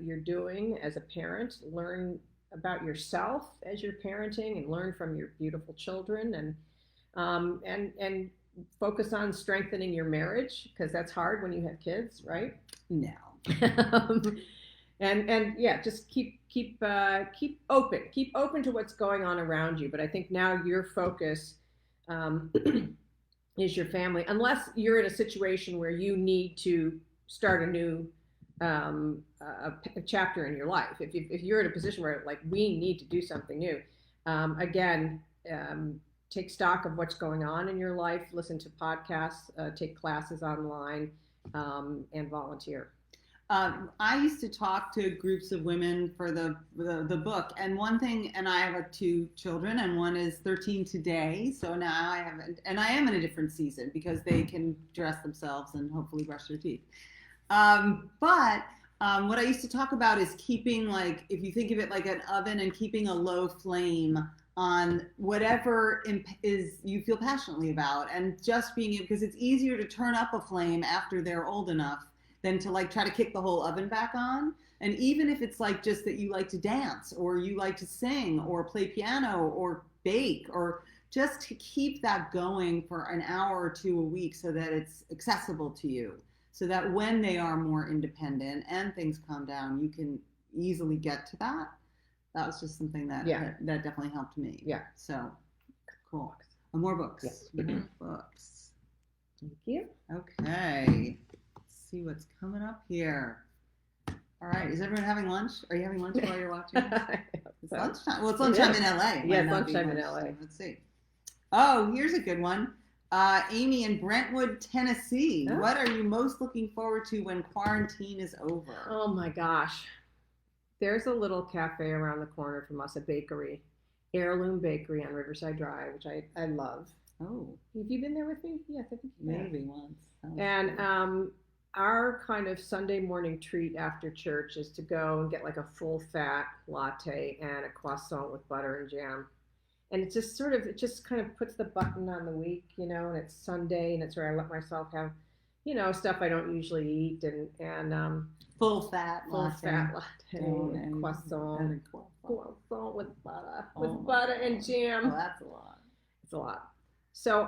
you're doing as a parent. Learn about yourself as you're parenting, and learn from your beautiful children, and focus on strengthening your marriage, because that's hard when you have kids, right? No. Just keep open to what's going on around you. But I think now your focus is your family, unless you're in a situation where you need to start a new a chapter in your life. If you're in a position where like we need to do something new, take stock of what's going on in your life, listen to podcasts, take classes online, and volunteer. I used to talk to groups of women for the book, and one thing, and I have 2 children, and one is 13 today, so now I am in a different season because they can dress themselves and hopefully brush their teeth. But what I used to talk about is keeping, like, if you think of it like an oven, and keeping a low flame on whatever is you feel passionately about, and just being, because it's easier to turn up a flame after they're old enough than to like try to kick the whole oven back on. And even if it's like just that you like to dance, or you like to sing, or play piano, or bake, or just to keep that going for an hour or 2 a week, so that it's accessible to you, so that when they are more independent and things calm down, you can easily get to that. That was just something that definitely helped me. Yeah. So cool. More books. Yeah. More books. Thank you. Okay. Let's see what's coming up here. All right. Is everyone having lunch? Are you having lunch while you're watching? It's lunchtime. Well, it's lunchtime in LA. Yeah, it's lunchtime in LA. So let's see. Oh, here's a good one. Amy in Brentwood, Tennessee. Oh. What are you most looking forward to when quarantine is over? Oh my gosh. there's a little cafe around the corner from us, a bakery, Heirloom Bakery on Riverside Drive, which I love. Oh. Have you been there with me? Yes, I think you have. Maybe once. And our kind of Sunday morning treat after church is to go and get like a full fat latte and a croissant with butter and jam. And it just kind of puts the button on the week, you know, and it's Sunday and it's where I let myself have, you know, stuff I don't usually eat and full fat latte and croissant with butter and jam. Oh, that's a lot. It's a lot. So,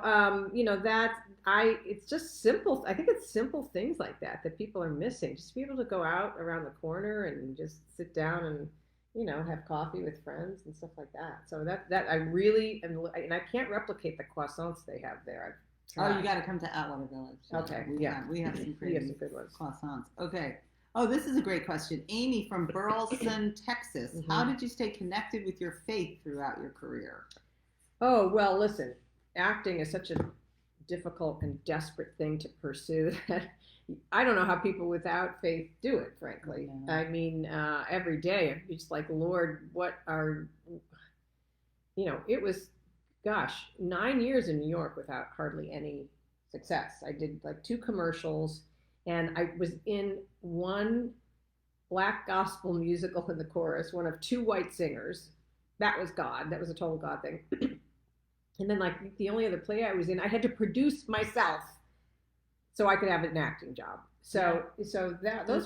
you know, it's just simple. I think it's simple things like that people are missing. Just to be able to go out around the corner and just sit down and, you know, have coffee with friends and stuff like that. So that I really am, and I can't replicate the croissants they have there. Oh, you got to come to Atwater Village. Okay. We have some pretty good ones. Croissants. Okay. Oh, this is a great question. Amy from Burleson, Texas. Mm-hmm. How did you stay connected with your faith throughout your career? Oh, well, listen, acting is such a difficult and desperate thing to pursue that I don't know how people without faith do it, frankly. Yeah. I mean, every day I'm just like, Lord, it was, 9 years in New York without hardly any success. I did like 2 commercials and I was in one black gospel musical in the chorus, one of 2 white singers. That was God. That was a total God thing. And then like the only other play I was in, I had to produce myself so I could have an acting job. So those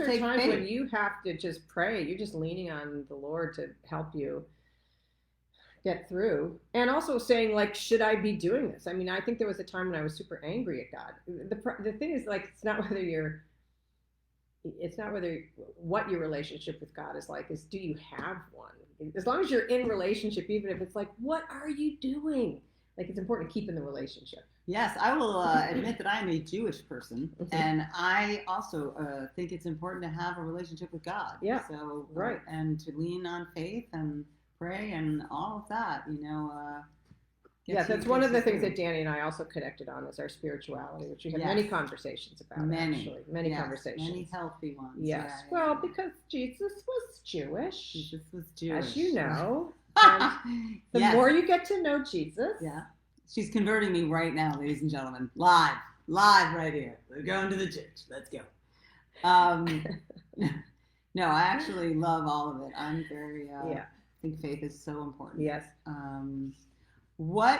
are times when you have to just pray. You're just leaning on the Lord to help you get through. And also saying like, should I be doing this? I mean, I think there was a time when I was super angry at God. The thing is like, it's not what your relationship with God is like, is do you have one? As long as you're in relationship, even if it's like, what are you doing? Like, it's important to keep in the relationship. Yes, I will admit that I am a Jewish person, and I also think it's important to have a relationship with God. Yeah, so right, and to lean on faith and pray and all of that. You know. That's one of the things that Danny and I also connected on is our spirituality, which we had many conversations about. Many conversations, many healthy ones. Yes, because Jesus was Jewish. Jesus was Jewish, as you know. And the more you get to know Jesus. Yeah. She's converting me right now, ladies and gentlemen. Live right here. We're going to the church. Let's go. No, I actually love all of it. I'm very, I think faith is so important. Yes.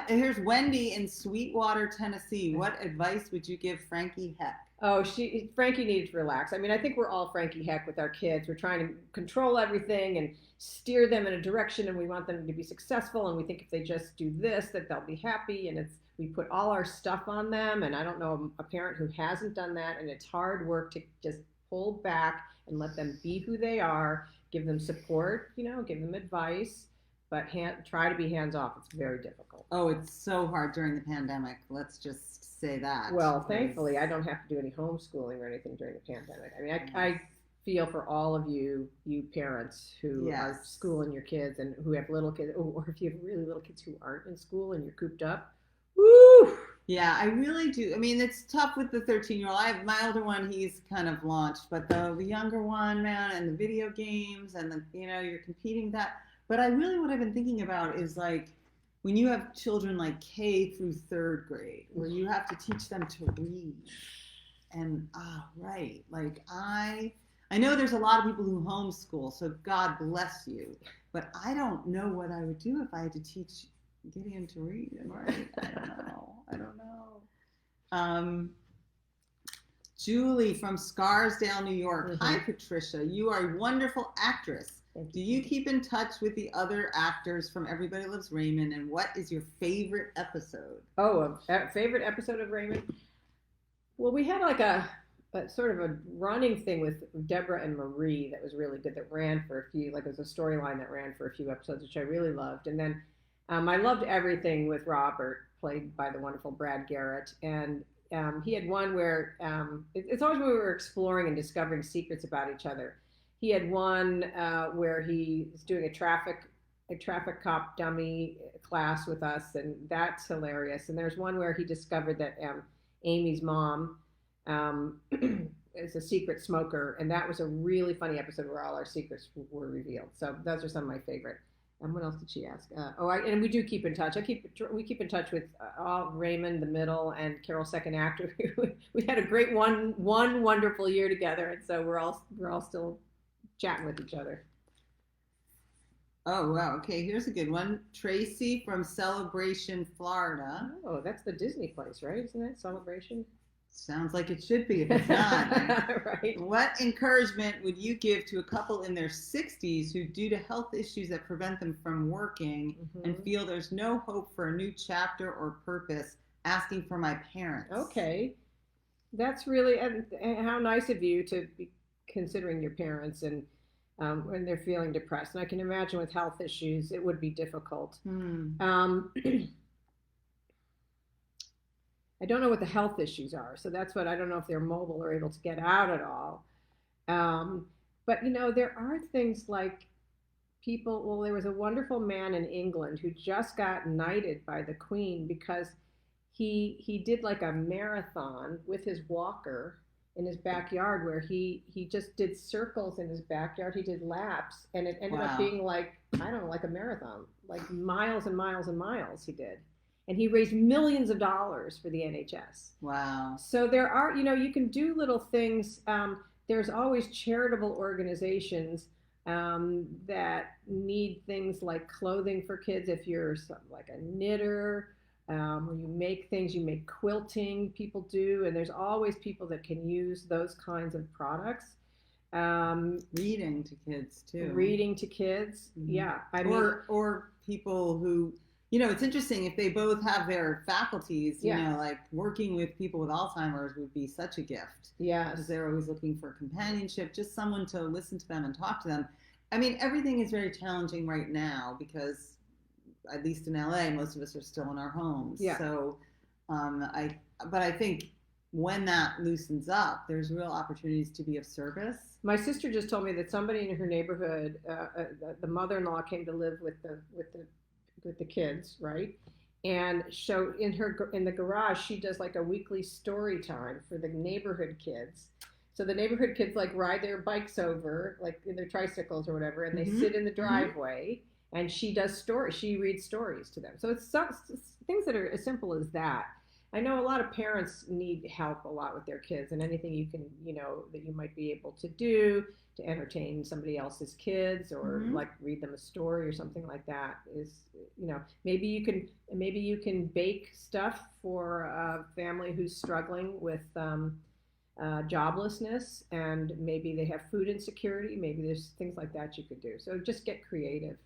Here's Wendy in Sweetwater, Tennessee. What advice would you give Frankie Heck? Oh, Frankie needed to relax. I mean, I think we're all Frankie Heck with our kids. We're trying to control everything and steer them in a direction, and we want them to be successful, and we think if they just do this, that they'll be happy, and we put all our stuff on them, and I don't know a parent who hasn't done that, and it's hard work to just pull back and let them be who they are, give them support, give them advice, but try to be hands-off. It's very difficult. Oh, it's so hard during the pandemic. Let's just say that. Well, thankfully, I don't have to do any homeschooling or anything during the pandemic. I mean, I feel for all of you parents who are schooling your kids and who have little kids, or if you have really little kids who aren't in school and you're cooped up. Woo! Yeah, I really do. I mean, it's tough with the 13-year-old. I have my older one, he's kind of launched, but the younger one, man, and the video games and you're competing that. But what I've been thinking about is like when you have children like K through 3rd grade, where you have to teach them to read. And like I know there's a lot of people who homeschool, so God bless you. But I don't know what I would do if I had to teach Gideon to read and write. I don't know. Julie from Scarsdale, New York. Mm-hmm. Hi, Patricia. You are a wonderful actress. Do you keep in touch with the other actors from Everybody Loves Raymond, and what is your favorite episode? Oh, a favorite episode of Raymond? Well, we had like a sort of a running thing with Debra and Marie that was really good, that ran for a few, like it was a storyline that ran for a few episodes, which I really loved. And then I loved everything with Robert, played by the wonderful Brad Garrett. And he had one where, it's always when we were exploring and discovering secrets about each other. He had one where he was doing a traffic cop dummy class with us, and that's hilarious. And there's one where he discovered that Amy's mom Is a secret smoker, and that was a really funny episode where all our secrets were revealed. So those are some of my favorite. And what else did she ask? And we do keep in touch. We keep in touch with all Raymond, the middle, and Carol, second actor. We had a great one wonderful year together, and so we're all still chatting with each other. Oh wow! Okay, here's a good one. Tracy from Celebration, Florida. Oh, that's the Disney place, right? Isn't that Celebration? Sounds like it should be if it's not. Right. What encouragement would you give to a couple in their 60s who, due to health issues that prevent them from working and feel there's no hope for a new chapter or purpose, asking for my parents? Okay. That's really, and how nice of you to be considering your parents and when they're feeling depressed. And I can imagine with health issues, it would be difficult. I don't know what the health issues are, so that's what I don't know if they're mobile or able to get out at all. But there are things like people. Well, there was a wonderful man in England who just got knighted by the Queen because he did like a marathon with his walker in his backyard where he just did circles in his backyard. He did laps, and it ended up being like, I don't know, like a marathon, like miles and miles and miles he did. And he raised millions of dollars for the NHS. Wow. So there are, you can do little things. There's always charitable organizations that need things like clothing for kids. If you're like a knitter, or you make things, you make quilting, people do. And there's always people that can use those kinds of products. Reading to kids, too. Reading to kids, yeah. Or people who... it's interesting if they both have their faculties, like working with people with Alzheimer's would be such a gift. Yeah. Because they're always looking for companionship, just someone to listen to them and talk to them. I mean, everything is very challenging right now because, at least in LA, most of us are still in our homes. Yeah. So, but I think when that loosens up, there's real opportunities to be of service. My sister just told me that somebody in her neighborhood, the mother-in-law came to live with the kids, right? And so in the garage, she does like a weekly story time for the neighborhood kids. So the neighborhood kids like ride their bikes over, like in their tricycles or whatever, and they sit in the driveway, and she does stories. She reads stories to them. So it's things that are as simple as that. I know a lot of parents need help a lot with their kids, and anything you can, that you might be able to do to entertain somebody else's kids or like read them a story or something like that is, maybe you can bake stuff for a family who's struggling with joblessness, and maybe they have food insecurity. Maybe there's things like that you could do. So just get creative,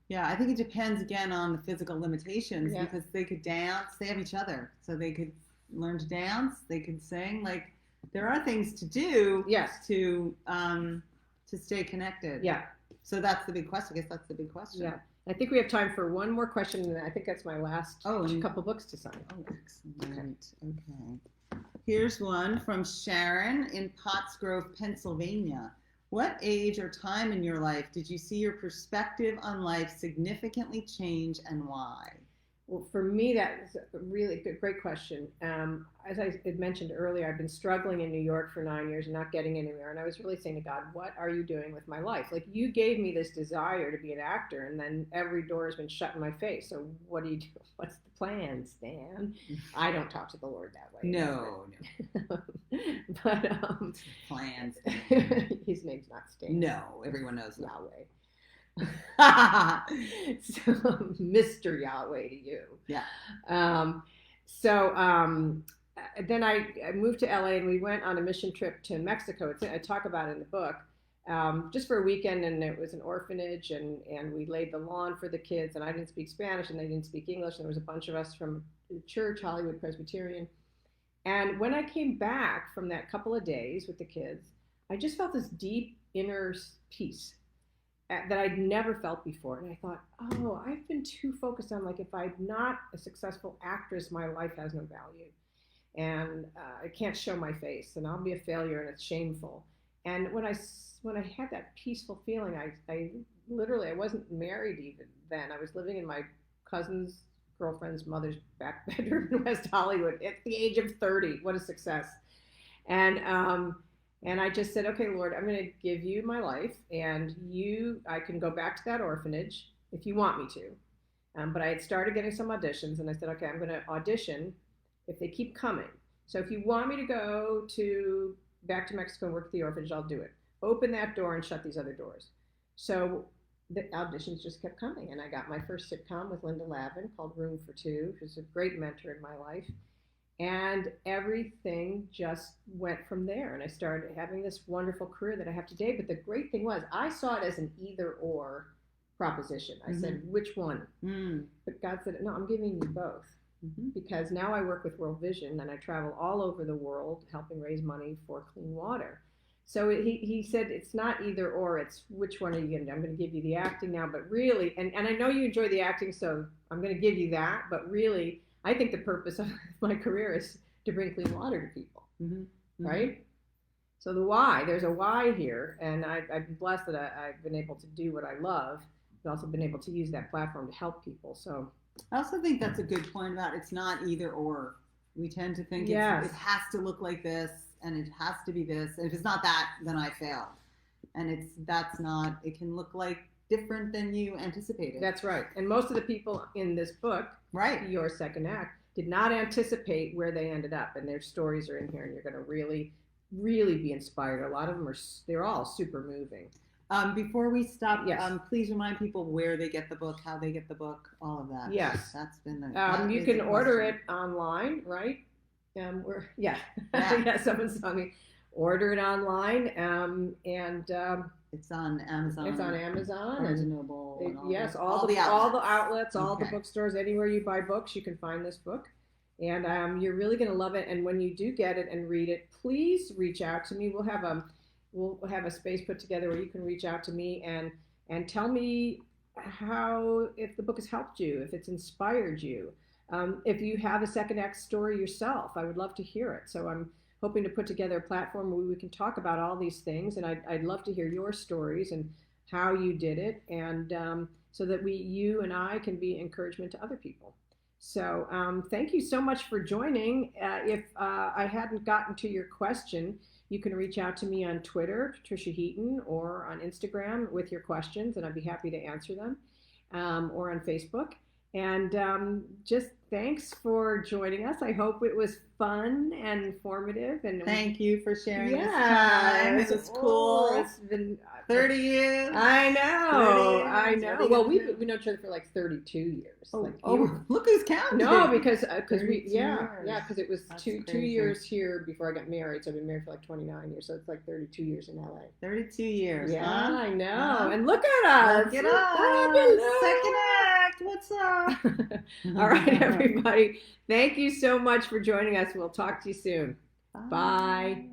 Yeah, I think it depends again on the physical limitations because they could dance. They have each other, so they could learn to dance. They could sing. Like there are things to do. Yes. To stay connected. Yeah. So that's the big question. I guess that's the big question. Yeah. I think we have time for one more question, and I think that's my last couple books to sign. Oh, excellent. Okay. Here's one from Sharon in Pottsgrove, Pennsylvania. What age or time in your life did you see your perspective on life significantly change, and why? Well, for me, that's a really great question. As I had mentioned earlier, I've been struggling in New York for 9 years and not getting anywhere. And I was really saying to God, what are you doing with my life? Like, you gave me this desire to be an actor, and then every door has been shut in my face. So what do you do? What's the plan, Stan? I don't talk to the Lord that way. No. But plans. His name's not Stan. No, everyone knows Yahweh. So, Mr. Yahweh to you. Yeah. Then I moved to LA, and we went on a mission trip to Mexico. I talk about it in the book, just for a weekend, and it was an orphanage, and we laid the lawn for the kids, and I didn't speak Spanish, and they didn't speak English, and there was a bunch of us from the church, Hollywood Presbyterian. And when I came back from that couple of days with the kids, I just felt this deep inner peace that I'd never felt before. And I thought, I've been too focused on, like, if I'm not a successful actress, my life has no value. And I can't show my face, and I'll be a failure, and it's shameful. And when I had that peaceful feeling, I literally, I wasn't married even then. I was living in my cousin's girlfriend's mother's back bedroom in West Hollywood at the age of 30. What a success. And I just said, okay, Lord, I'm going to give you my life, and I can go back to that orphanage if you want me to. But I had started getting some auditions, and I said, okay, I'm going to audition if they keep coming. So if you want me to go back to Mexico and work at the orphanage, I'll do it. Open that door and shut these other doors. So the auditions just kept coming, and I got my first sitcom with Linda Lavin called Room for Two, who's a great mentor in my life. And everything just went from there. And I started having this wonderful career that I have today. But the great thing was, I saw it as an either or proposition. I said, which one? But God said, no, I'm giving you both. Because now I work with World Vision, and I travel all over the world helping raise money for clean water. So he said, it's not either or, it's which one are you going to do? I'm going to give you the acting now, but really, and I know you enjoy the acting, so I'm going to give you that, but really, I think the purpose of my career is to bring clean water to people, right? So the why, there's a why here, and I've been blessed that I've been able to do what I love, but also been able to use that platform to help people. So I also think that's a good point about it's not either or. We tend to think it has to look like this, and it has to be this, and if it's not that, then I failed. And that's not, it can look like different than you anticipated. That's right. And most of the people in this book, right, your second act, did not anticipate where they ended up, and their stories are in here, and you're going to really, really be inspired. A lot of them they're all super moving. Before we stop, please remind people where they get the book, how they get the book, all of that. Yes. That's been you can order it online, right? Yeah, someone's telling me, order it online, and it's on Amazon. It's on Amazon, Barnes and Noble. All the outlets, all the bookstores, anywhere you buy books, you can find this book, and you're really going to love it. And when you do get it and read it, please reach out to me. We'll have a space put together where you can reach out to me and tell me if the book has helped you, if it's inspired you. If you have a second act story yourself, I would love to hear it. So I'm hoping to put together a platform where we can talk about all these things, and I'd love to hear your stories and how you did it, and so that you and I can be encouragement to other people. So thank you so much for joining. If I hadn't gotten to your question, you can reach out to me on Twitter, Patricia Heaton, or on Instagram with your questions, and I'd be happy to answer them, or on Facebook. And just thanks for joining us. I hope it was fun and informative. And thank you for sharing this time. It was cool. It's been 30 years. I know. Well, we know each other for like 32 years. Look who's counting. No, because because it was two years here before I got married. So I've been married for like 29 years. So it's like 32 years in LA. 32 years. Yeah, huh? I know. And look at us. Look at us. Second act. What's up? All right, everybody. Thank you so much for joining us. We'll talk to you soon. Bye.